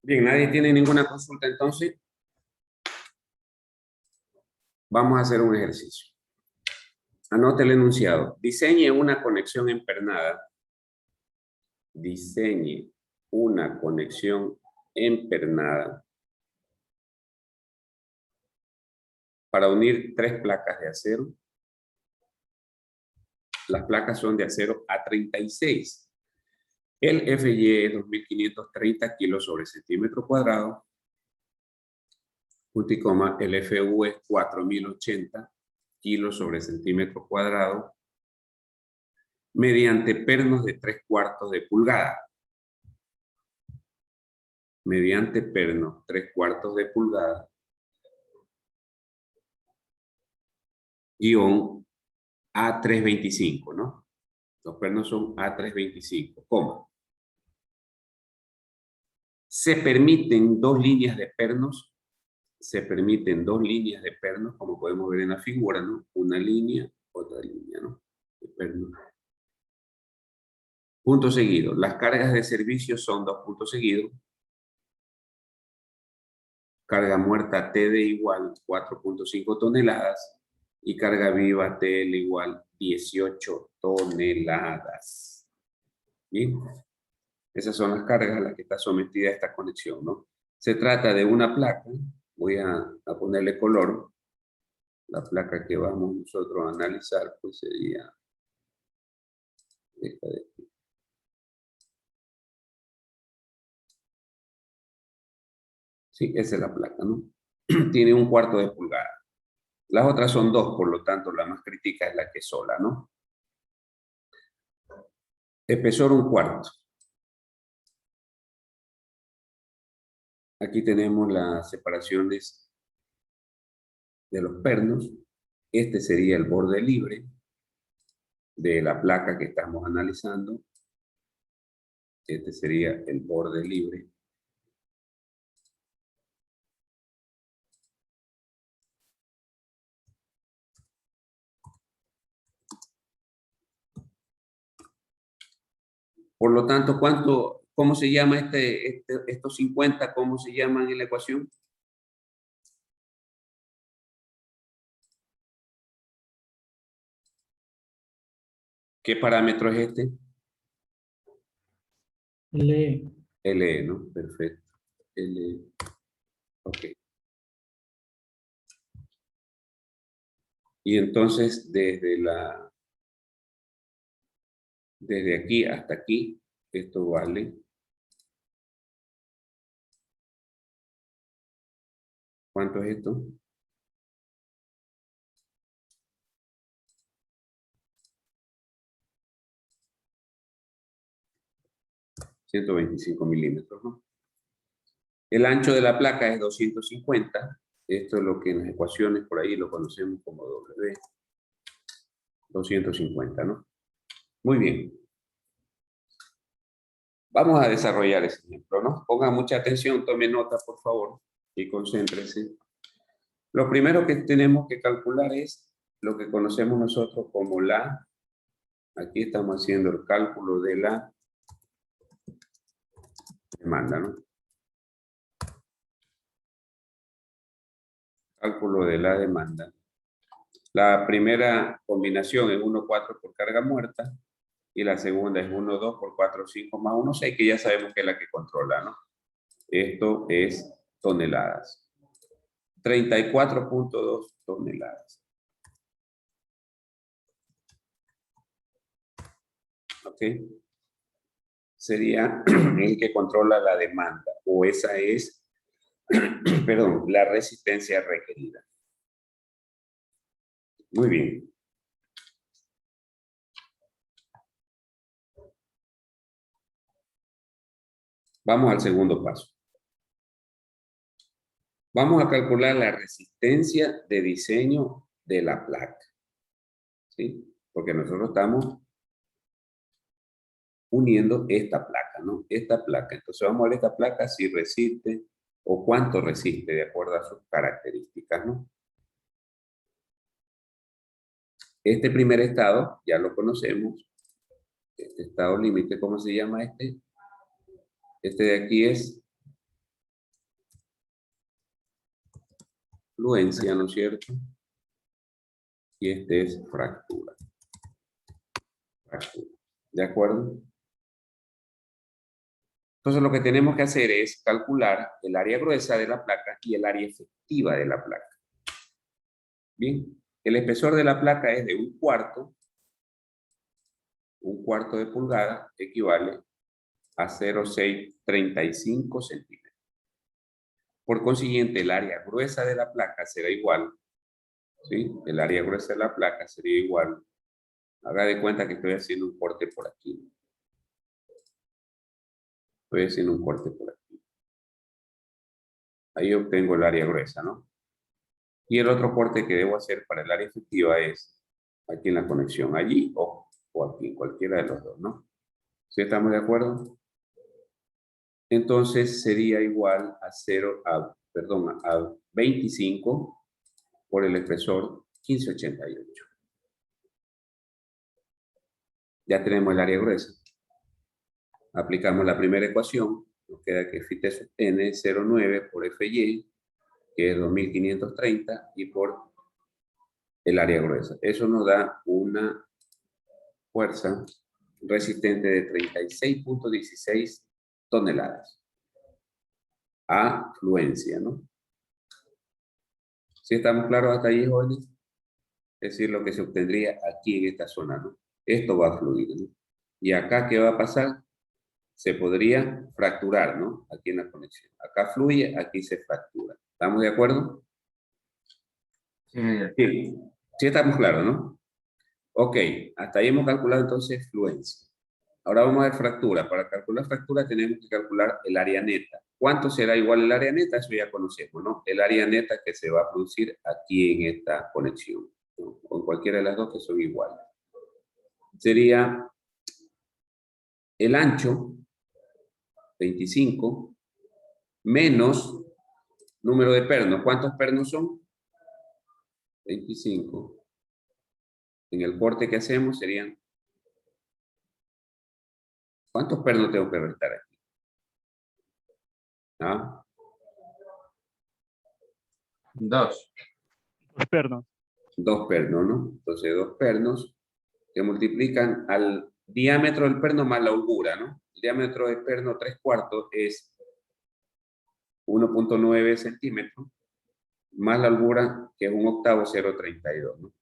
Bien, ¿nadie tiene ninguna consulta entonces? Vamos a hacer un ejercicio. Anote el enunciado. Diseñe una conexión empernada. Diseñe una conexión empernada para unir 3 placas de acero. Las placas son de acero A36. El FY es 2530 kilos sobre centímetro cuadrado. Punto y coma, el FU es 4080 kilos sobre centímetro cuadrado. Mediante pernos de 3/4 de pulgada. Mediante pernos 3/4 de pulgada. Guión A325, ¿no? Los pernos son A325, coma. Se permiten 2 líneas de pernos. Se permiten 2 líneas de pernos, como podemos ver en la figura, ¿no? Una línea, otra línea, ¿no? De pernos. Punto seguido. Las cargas de servicio son 2 puntos seguidos. Carga muerta TD igual 4.5 toneladas. Y carga viva TL igual 18 toneladas. Bien. Esas son las cargas a las que está sometida esta conexión, ¿no? Se trata de una placa. Voy a ponerle color. La placa que vamos nosotros a analizar, pues sería esta de aquí. Sí, esa es la placa, ¿no? Tiene 1/4 de pulgada. Las otras son 2, por lo tanto, la más crítica es la que es sola, ¿no? Espesor 1/4. Aquí tenemos las separaciones de los pernos. Este sería el borde libre de la placa que estamos analizando. Este sería el borde libre. Por lo tanto, ¿cómo se llama estos 50? ¿Cómo se llaman en la ecuación? ¿Qué parámetro es este? LE. LE, ¿no? Perfecto. LE. Ok. Y entonces, desde aquí hasta aquí, esto vale. ¿Cuánto es esto? $125 milímetros, ¿no? El ancho de la placa es 250. Esto es lo que en las ecuaciones por ahí lo conocemos como W. 250, ¿no? Muy bien. Vamos a desarrollar ese ejemplo, ¿no? Pongan mucha atención, tomen nota, por favor, y concéntrense. Lo primero que tenemos que calcular es lo que conocemos nosotros como la, aquí estamos haciendo el cálculo de la demanda, ¿no? Cálculo de la demanda. La primera combinación es 1,4 por carga muerta y la segunda es 1,2 por 4,5 más 1,6, que ya sabemos que es la que controla, ¿no? Esto es toneladas. 34,2 toneladas. ¿Ok? Sería el que controla la demanda, o esa es, perdón, la resistencia requerida. Muy bien. Vamos al segundo paso. Vamos a calcular la resistencia de diseño de la placa. ¿Sí? Porque nosotros estamos uniendo esta placa, ¿no? Esta placa. Entonces vamos a ver esta placa si resiste o cuánto resiste de acuerdo a sus características, ¿no? Este primer estado ya lo conocemos. Este estado límite, ¿cómo se llama este? Este de aquí es fluencia, ¿no es cierto? Y este es fractura. Fractura. ¿De acuerdo? Entonces lo que tenemos que hacer es calcular el área gruesa de la placa y el área efectiva de la placa. Bien, el espesor de la placa es de 1/4. 1/4 de pulgada equivale a 0,635 centímetros. Por consiguiente, el área gruesa de la placa será igual, ¿sí? El área gruesa de la placa sería igual. Haga de cuenta que estoy haciendo un corte por aquí. Estoy haciendo un corte por aquí. Ahí obtengo el área gruesa, ¿no? Y el otro corte que debo hacer para el área efectiva es aquí en la conexión, allí o aquí, cualquiera de los dos, ¿no? ¿Sí estamos de acuerdo? Entonces sería igual a 25 por el espesor 1588. Ya tenemos el área gruesa. Aplicamos la primera ecuación. Nos queda que Φ sub n es 0,9 por Fy, que es 2530, y por el área gruesa. Eso nos da una fuerza resistente de 36,16 toneladas. A fluencia, ¿no? ¿Sí estamos claros hasta ahí, jóvenes? Es decir, lo que se obtendría aquí en esta zona, ¿no? Esto va a fluir, ¿no? Y acá, ¿qué va a pasar? Se podría fracturar, ¿no? Aquí en la conexión. Acá fluye, aquí se fractura. ¿Estamos de acuerdo? Sí, Sí. Sí estamos claros, ¿no? Ok, hasta ahí hemos calculado entonces fluencia. Ahora vamos a ver fractura. Para calcular fractura tenemos que calcular el área neta. ¿Cuánto será igual el área neta? Eso ya conocemos, ¿no? El área neta que se va a producir aquí en esta conexión, ¿no? Con cualquiera de las dos que son iguales. Sería el ancho, 25, menos número de pernos. ¿Cuántos pernos son? 25. En el corte que hacemos serían... ¿Cuántos pernos tengo que restar aquí? ¿Ah? 2. 2 pernos. 2 pernos, ¿no? Entonces 2 pernos que multiplican al diámetro del perno más la holgura, ¿no? El diámetro del perno 3/4 es 1,9 centímetros, más la holgura, que es 1/8, 0,32, ¿no?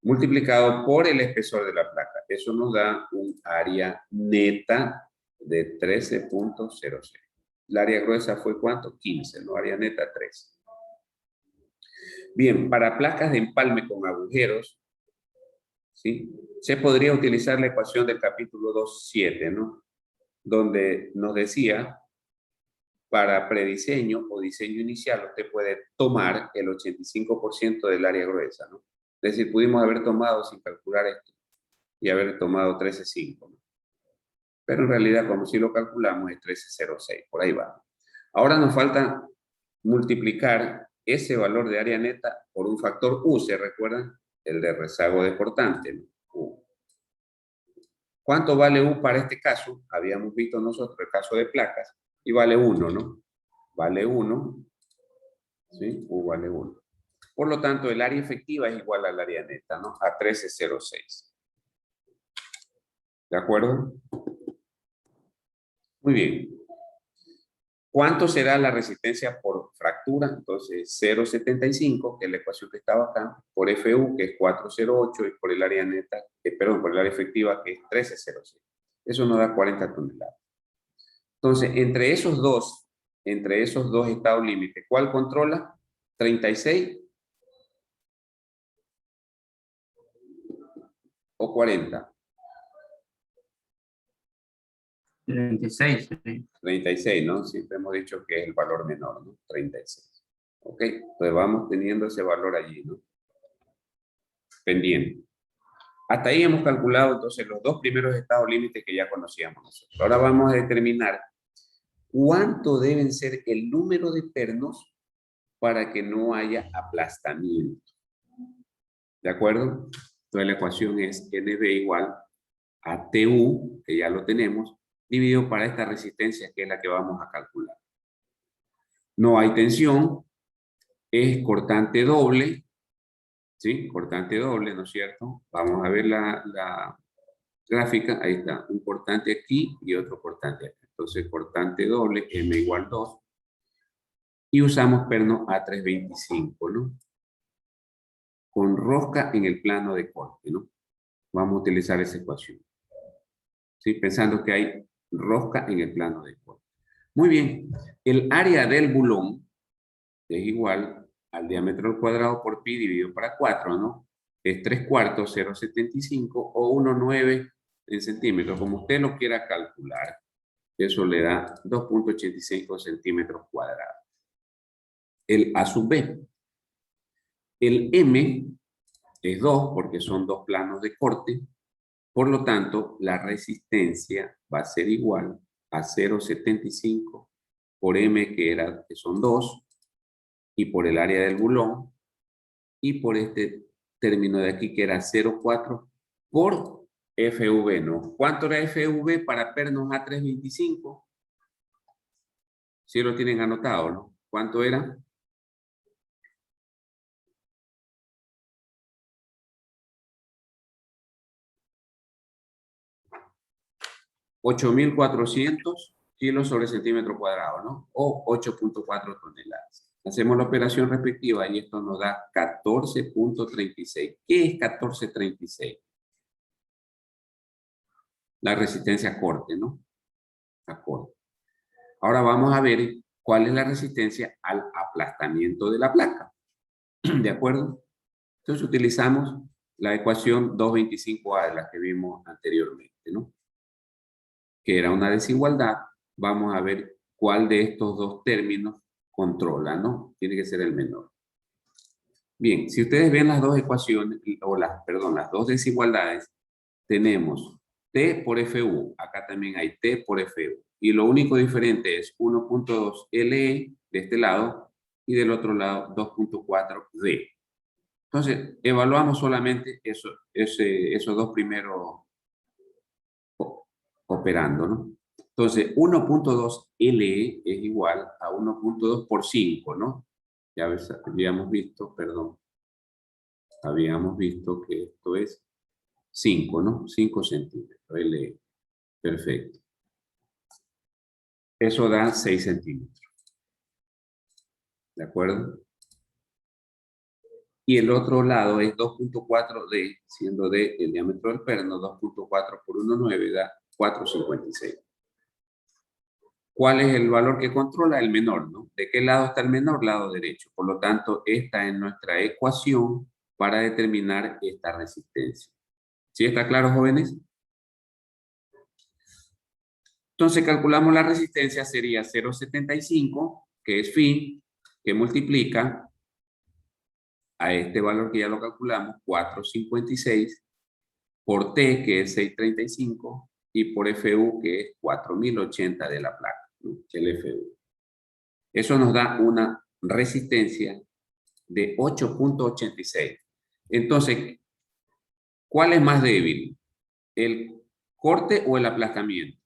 Multiplicado por el espesor de la placa. Eso nos da un área neta de 13,00. La área gruesa fue ¿cuánto? 15, ¿no? Área neta 13. Bien, para placas de empalme con agujeros, ¿sí? Se podría utilizar la ecuación del capítulo 2.7, ¿no? Donde nos decía, para prediseño o diseño inicial, usted puede tomar el 85% del área gruesa, ¿no? Es decir, pudimos haber tomado, sin calcular esto, y haber tomado 13,5, ¿no? Pero en realidad, como si lo calculamos, es 1306. Por ahí va. Ahora nos falta multiplicar ese valor de área neta por un factor U. ¿Se recuerdan? El de rezago de cortante, ¿no? U. ¿Cuánto vale U para este caso? Habíamos visto nosotros el caso de placas. Y vale 1, ¿no? Vale 1. ¿Sí? U vale 1. Por lo tanto, el área efectiva es igual al área neta, ¿no? A 1306. ¿De acuerdo? Muy bien. ¿Cuánto será la resistencia por fractura? Entonces, 0,75, que es la ecuación que estaba acá, por FU, que es 408, y por el área neta, perdón, por el área efectiva, que es 1306. Eso nos da 40 toneladas. Entonces, entre esos dos estados límites, ¿cuál controla? 36 o 40. 36. Sí. 36, ¿no? Siempre hemos dicho que es el valor menor, ¿no? 36. ¿Ok? Entonces vamos teniendo ese valor allí, ¿no? Pendiente. Hasta ahí hemos calculado entonces los dos primeros estados límites que ya conocíamos nosotros. Ahora vamos a determinar cuánto deben ser el número de pernos para que no haya aplastamiento. ¿De acuerdo? Entonces la ecuación es NB igual a TU, que ya lo tenemos, dividido para esta resistencia que es la que vamos a calcular. No hay tensión, es cortante doble, ¿sí? Cortante doble, ¿no es cierto? Vamos a ver la gráfica, ahí está, un cortante aquí y otro cortante aquí. Entonces, cortante doble, M igual 2, y usamos perno A325, ¿no? Con rosca en el plano de corte, ¿no? Vamos a utilizar esa ecuación. ¿Sí? Pensando que hay rosca en el plano de corte. Muy bien, el área del bulón es igual al diámetro al cuadrado por pi dividido para 4, ¿no? Es 3/4, 0,75 o 1,9 en centímetros, como usted lo quiera calcular. Eso le da 2,85 centímetros cuadrados. El A sub B. El M es 2 porque son dos planos de corte. Por lo tanto, la resistencia va a ser igual a 0,75 por M, que son 2, y por el área del bulón, y por este término de aquí, que era 0,4, por FV, ¿no? ¿Cuánto era FV para pernos A325? Si lo tienen anotado, ¿no? ¿Cuánto era? $8,400 kilos sobre centímetro cuadrado, ¿no? O 8,4 toneladas. Hacemos la operación respectiva y esto nos da 14,36. ¿Qué es 14,36? La resistencia a corte, ¿no? A corte. Ahora vamos a ver cuál es la resistencia al aplastamiento de la placa. ¿De acuerdo? Entonces utilizamos la ecuación 225A de la que vimos anteriormente, ¿no? Que era una desigualdad. Vamos a ver cuál de estos dos términos controla, ¿no? Tiene que ser el menor. Bien, si ustedes ven las dos ecuaciones, o las dos desigualdades, tenemos T por FU, acá también hay T por FU, y lo único diferente es 1,2 LE de este lado, y del otro lado 2,4 D. Entonces, evaluamos solamente esos dos primeros operando, ¿no? Entonces, 1,2 LE es igual a 1,2 por 5, ¿no? Ya habíamos visto, perdón, habíamos visto que esto es 5, ¿no? 5 centímetros, LE. Perfecto. Eso da 6 centímetros. ¿De acuerdo? Y el otro lado es 2,4 D, siendo D el diámetro del perno, 2,4 por 1,9 da 4,56. ¿Cuál es el valor que controla? El menor, ¿no? ¿De qué lado está el menor? Lado derecho. Por lo tanto, esta es nuestra ecuación para determinar esta resistencia. ¿Sí está claro, jóvenes? Entonces, calculamos la resistencia, sería 0,75, que es phi, que multiplica a este valor que ya lo calculamos, 4,56, por T, que es 6,35, y por FU, que es 4080 de la placa, ¿no? El FU. Eso nos da una resistencia de 8.86. Entonces, ¿cuál es más débil? ¿El corte o el aplastamiento?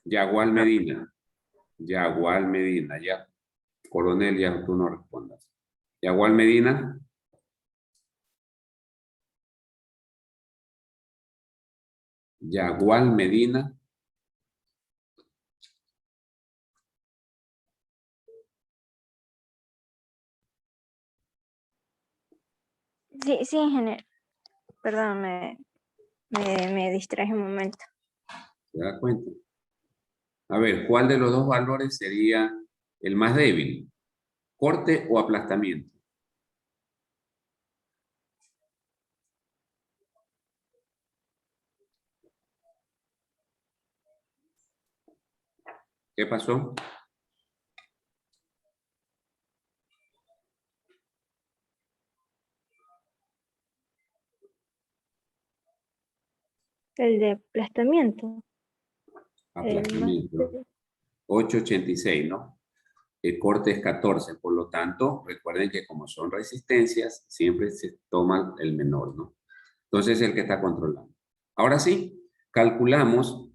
Yagual Medina. Yagual Medina, ya. Coronel, ya tú no respondas. Yagual Medina. Yagual Medina. Sí, sí, ingeniero. Perdón, me distraje un momento. ¿Se da cuenta? A ver, ¿cuál de los dos valores sería el más débil? ¿Corte o aplastamiento? ¿Qué pasó? El de aplastamiento. Aplastamiento. 8.86, ¿no? El corte es 14, por lo tanto, recuerden que como son resistencias, siempre se toma el menor, ¿no? Entonces es el que está controlando. Ahora sí, calculamos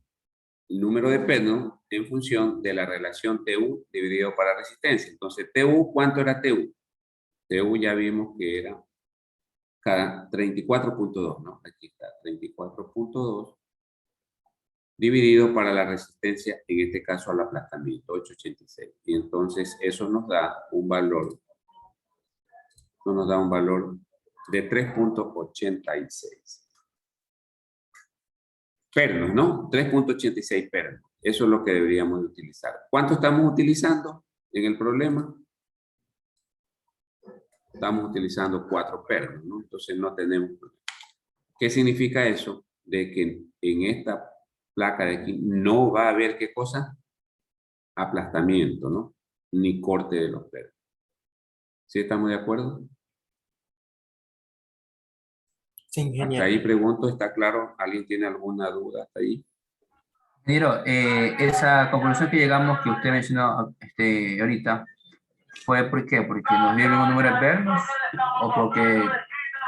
el número de pernos en función de la relación TU dividido para resistencia. Entonces, TU, ¿cuánto era TU? TU ya vimos que era cada 34.2, ¿no? Aquí está, 34.2 dividido para la resistencia, en este caso al aplastamiento, 886. Y entonces eso nos da un valor, de 3.86. Pernos, ¿no? 3.86 pernos. Eso es lo que deberíamos de utilizar. ¿Cuánto estamos utilizando en el problema? Estamos utilizando 4 pernos, ¿no? Entonces no tenemos problema. ¿Qué significa eso? De que en esta placa de aquí no va a haber, ¿qué cosa? Aplastamiento, ¿no? Ni corte de los pernos. ¿Sí estamos de acuerdo? Sí, Hasta ingeniero. ahí pregunto, ¿está claro? ¿Alguien tiene alguna duda hasta ahí? Ingeniero, esa conclusión que llegamos, que usted mencionó ahorita, ¿fue por qué? ¿Porque nos dieron un número de pernos o porque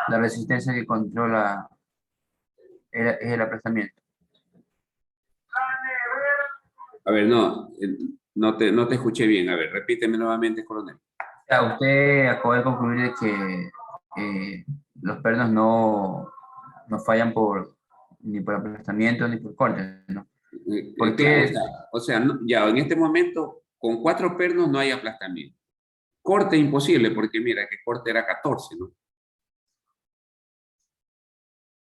la resistencia que controla es el aplastamiento? A ver, no te escuché bien. A ver, repíteme nuevamente, coronel. Ya, usted acabó de concluir de que los pernos no fallan ni por aplastamiento ni por corte, ¿no? ¿Por Claro, qué? o sea, ya en este momento, con 4 pernos no hay aplastamiento. Corte imposible, porque mira que corte era 14, ¿no?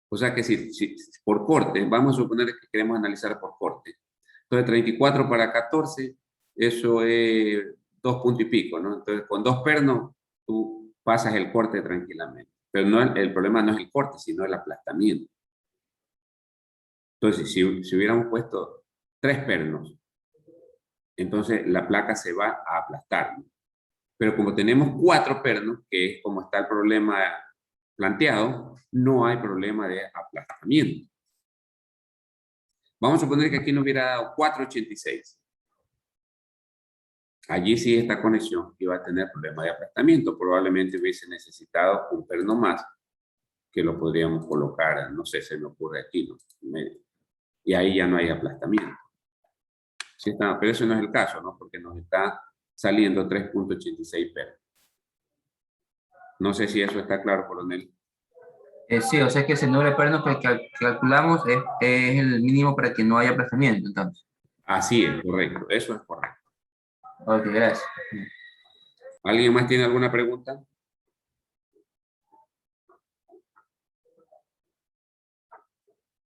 O sea que si por corte, vamos a suponer que queremos analizar por corte. Entonces 34 para 14, eso es 2 puntos y pico, ¿no? Entonces con 2 pernos tú pasas el corte tranquilamente. Pero no, el problema no es el corte, sino el aplastamiento. Entonces si hubiéramos puesto 3 pernos, entonces la placa se va a aplastar, ¿no? Pero como tenemos 4 pernos, que es como está el problema planteado, no hay problema de aplastamiento. Vamos a suponer que aquí nos hubiera dado 4.86. Allí sí esta conexión iba a tener problema de aplastamiento. Probablemente hubiese necesitado un perno más que lo podríamos colocar, no sé, se me ocurre aquí, ¿no? Y ahí ya no hay aplastamiento. Sí está, pero eso no es el caso, ¿no? Porque nos está saliendo 3.86 pernos. No sé si eso está claro, coronel. Sí, o sea que ese número de pernos que calculamos es el mínimo para que no haya aplastamiento, entonces. Así es, correcto. Eso es correcto. Ok, gracias. ¿Alguien más tiene alguna pregunta?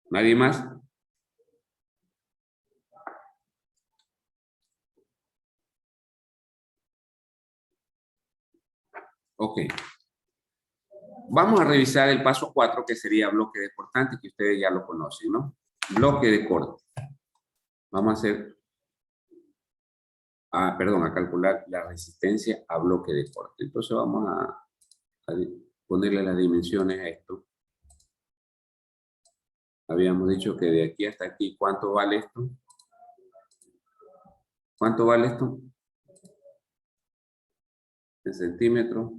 ¿Nadie más? Ok. Vamos a revisar el paso 4, que sería bloque de cortante, que ustedes ya lo conocen, ¿no? Bloque de corte. Vamos a hacer, a calcular la resistencia a bloque de corte. Entonces vamos a ponerle las dimensiones a esto. Habíamos dicho que de aquí hasta aquí, ¿cuánto vale esto? ¿Cuánto vale esto? En centímetros.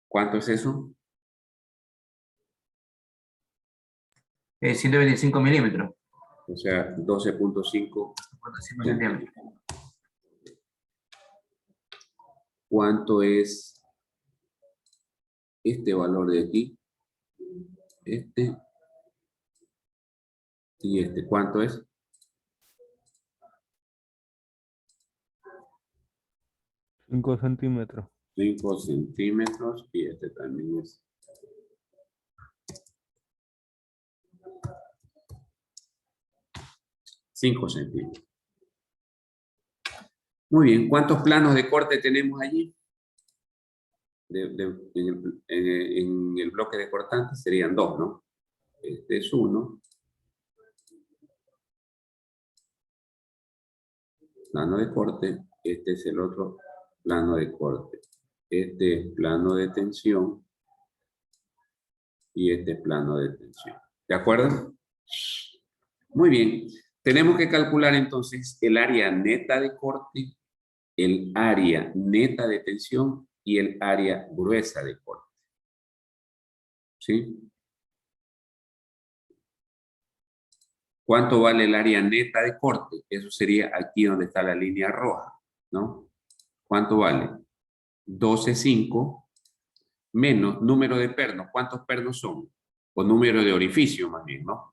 ¿Cuánto es eso? 125 milímetros. O sea, 12.5. Centímetros. ¿Cuánto es este valor de aquí? Este. Y este, ¿cuánto es? 5 centímetros. 5 centímetros y este también es. $5 centímetros. Muy bien, ¿cuántos planos de corte tenemos allí? En el bloque de cortantes serían 2, ¿no? Este es 1. Plano de corte. Este es el otro plano de corte. Este es plano de tensión. Y este es plano de tensión. ¿De acuerdo? Muy bien. Tenemos que calcular entonces el área neta de corte, el área neta de tensión y el área gruesa de corte. ¿Sí? ¿Cuánto vale el área neta de corte? Eso sería aquí donde está la línea roja, ¿no? ¿Cuánto vale? 12,5 menos número de pernos. ¿Cuántos pernos son? O número de orificio más bien, ¿no?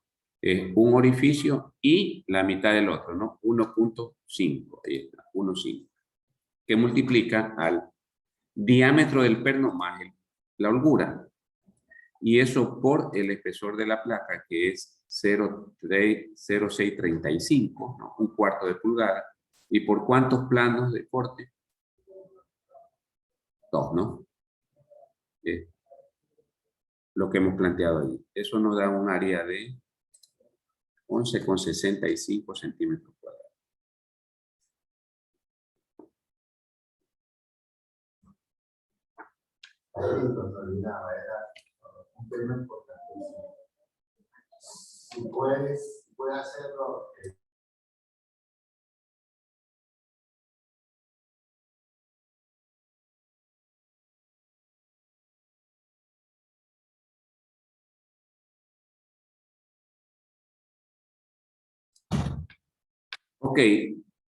Un orificio y la mitad del otro, ¿no? 1.5. Ahí está, 1.5. Que multiplica al diámetro del perno más la holgura. Y eso por el espesor de la placa, que es 0,635, ¿no? 1/4 de pulgada. ¿Y por cuántos planos de corte? 2, ¿no? Lo que hemos planteado ahí. Eso nos da un área de 11,65 centímetros cuadrados. Un tema importantísimo. Si puedes hacerlo. Ok,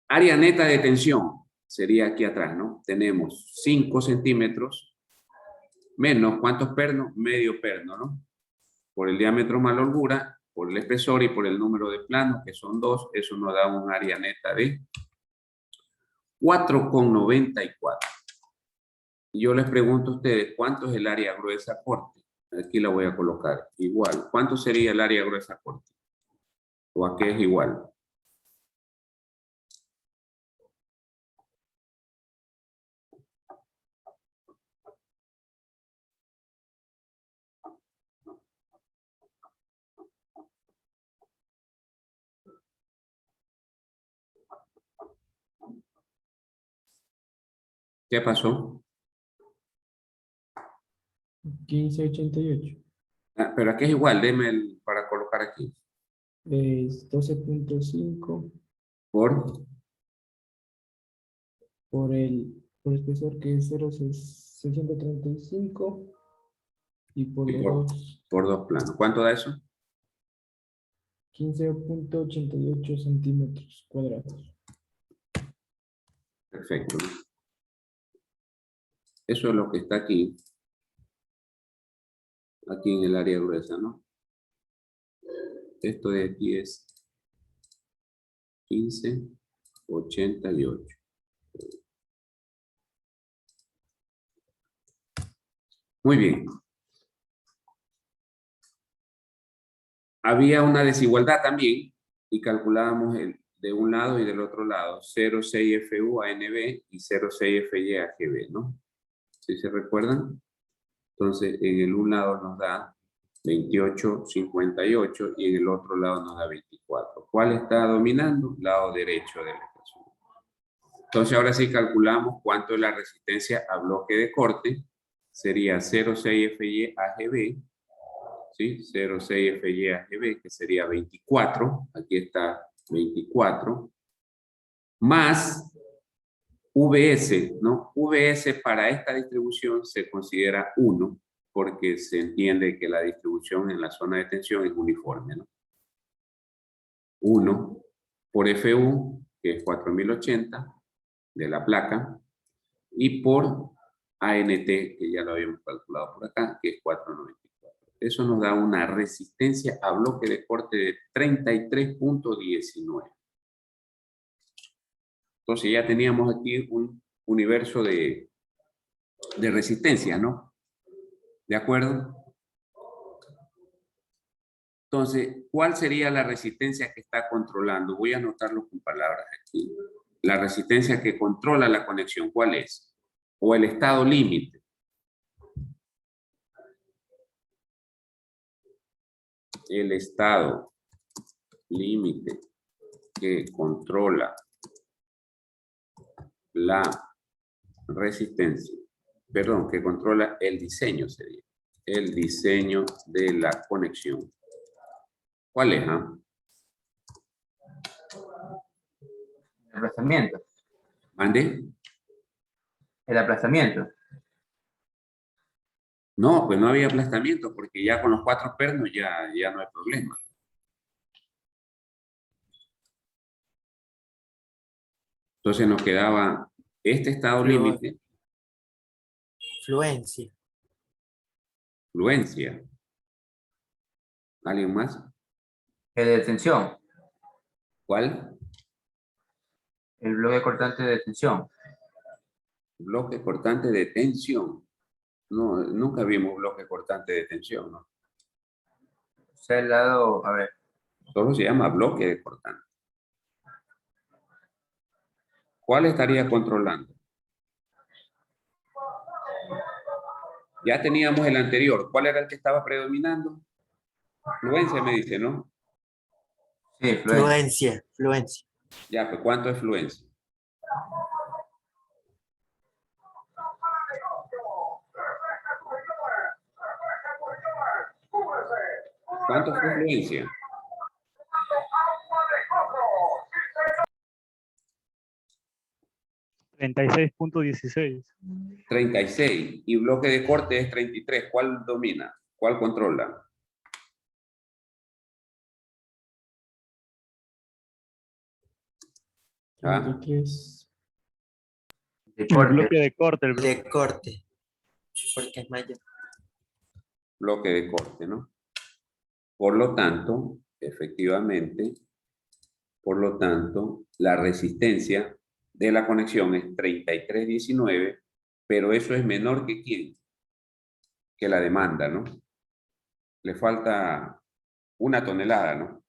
área neta de tensión sería aquí atrás, ¿no? Tenemos 5 centímetros menos, ¿cuántos pernos? Medio perno, ¿no? Por el diámetro más la holgura, por el espesor y por el número de planos, que son 2, eso nos da un área neta de 4,94. Y yo les pregunto a ustedes, ¿cuánto es el área gruesa corte? Aquí la voy a colocar igual. ¿Cuánto sería el área gruesa corte? ¿O a qué es igual? ¿Qué pasó? 1588. Ah, pero aquí es igual, deme para colocar aquí. Es 12.5 Por por espesor, que es 0,635, y por Y los por 2 planos. ¿Cuánto da eso? 15.88 centímetros cuadrados. Perfecto. Eso es lo que está aquí. Aquí en el área gruesa, ¿no? Esto de aquí es 15,88. Muy bien. Había una desigualdad también y calculábamos de un lado y del otro lado 0,6 FU a NB y 0,6 FY a GB, ¿no? ¿Sí se recuerdan? Entonces, en el un lado nos da 28,58 y en el otro lado nos da 24. ¿Cuál está dominando? Lado derecho de la ecuación. Entonces ahora sí calculamos cuánto es la resistencia a bloque de corte. Sería 0,6 FY AGB, ¿sí? 0,6 FY AGB, que sería 24. Aquí está 24. Más VS, ¿no? VS para esta distribución se considera 1, porque se entiende que la distribución en la zona de tensión es uniforme, ¿no? 1 por FU, que es 4080 de la placa, y por ANT, que ya lo habíamos calculado por acá, que es 494. Eso nos da una resistencia a bloque de corte de 33.19. Entonces ya teníamos aquí un universo de resistencia, ¿no? ¿De acuerdo? Entonces, ¿cuál sería la resistencia que está controlando? Voy a anotarlo con palabras aquí. La resistencia que controla la conexión, ¿cuál es? O el estado límite. El estado límite que controla la resistencia, perdón, que controla el diseño sería. El diseño de la conexión. ¿Cuál es? El aplazamiento. ¿Mande? El aplazamiento. No, pues no había aplastamiento porque ya con los 4 pernos ya no hay problema. Entonces nos quedaba este estado límite. Fluencia. Fluencia. ¿Alguien más? El de tensión. ¿Cuál? El bloque cortante de tensión. Bloque cortante de tensión. No, nunca vimos bloque cortante de tensión, ¿no? O sea, el lado, a ver. Solo se llama bloque de cortante. ¿Cuál estaría controlando? Ya teníamos el anterior. ¿Cuál era el que estaba predominando? Fluencia me dice, ¿no? Sí, Fluencia. Fluencia. Ya, pues ¿cuánto es fluencia? ¿Cuánto fue fluencia? $36.16. 36. Y bloque de corte es 33. ¿Cuál domina? ¿Cuál controla? ¿Ah? 33. De El bloque de corte. El bloque. De corte. Porque es mayor. Bloque de corte, ¿no? Por lo tanto, efectivamente, por lo tanto, la resistencia de la conexión es 3319, pero eso es menor que ¿quién? Que la demanda, ¿no? Le falta 1 tonelada, ¿no?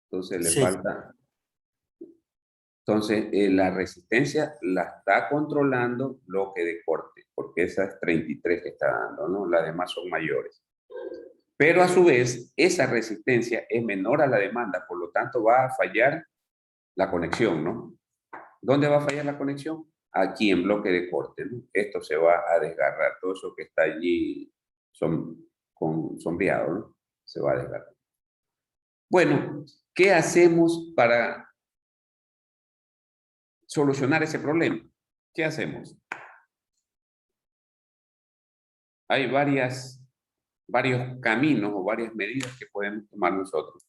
Entonces le Sí. falta. Entonces, la resistencia la está controlando bloque de corte, porque esa es 33 que está dando, ¿no? Las demás son mayores. Pero a su vez, esa resistencia es menor a la demanda, por lo tanto va a fallar la conexión, ¿no? ¿Dónde va a fallar la conexión? Aquí en bloque de corte, ¿no? Esto se va a desgarrar, todo eso que está allí sombreado, ¿no? Se va a desgarrar. Bueno, ¿qué hacemos para solucionar ese problema? ¿Qué hacemos? Hay varios caminos o varias medidas que podemos tomar nosotros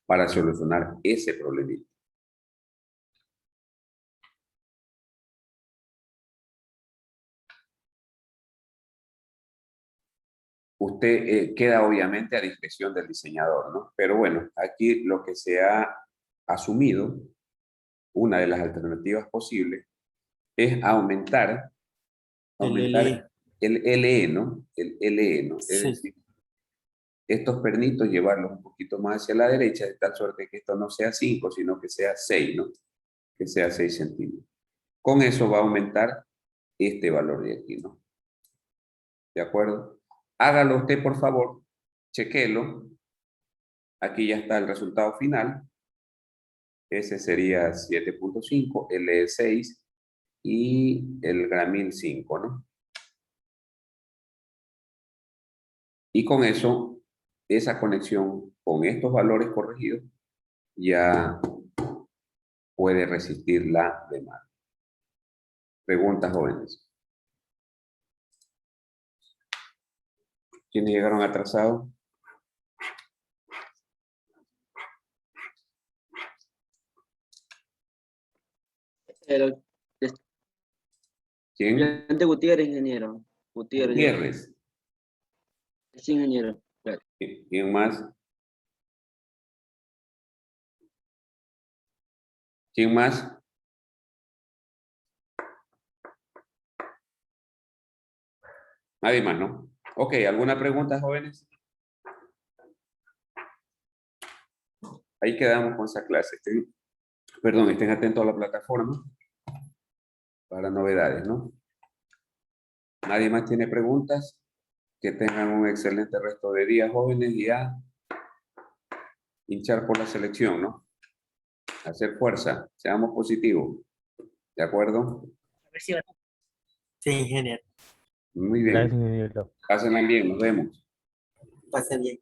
para solucionar ese problemita. Usted queda obviamente a discreción del diseñador, ¿no? Pero bueno, aquí lo que se ha asumido, una de las alternativas posibles, es aumentar el LE, ¿no? El LE, ¿no? Es decir, estos pernitos llevarlos un poquito más hacia la derecha, de tal suerte que esto no sea 5, sino que sea 6, ¿no? Que sea 6 centímetros. Con eso va a aumentar este valor de aquí, ¿no? ¿De acuerdo? Hágalo usted, por favor, chequelo. Aquí ya está el resultado final. Ese sería 7.5, L es 6 y el gramil 5, ¿no? Y con eso, esa conexión con estos valores corregidos ya puede resistir la demanda. Preguntas, jóvenes. ¿Quiénes llegaron atrasados? ¿Quién? Gutiérrez, ingeniero. Gutiérrez. Sí, ingeniero. ¿Quién más? ¿Quién más? Nadie más, ¿no? Ok, ¿alguna pregunta, jóvenes? Ahí quedamos con esa clase. Estén atentos a la plataforma para novedades, ¿no? ¿Nadie más tiene preguntas? Que tengan un excelente resto de día, jóvenes, y a hinchar por la selección, ¿no? Hacer fuerza, seamos positivos. ¿De acuerdo? Sí, ingeniero. Muy bien. Pásenla bien, nos vemos. Pase bien.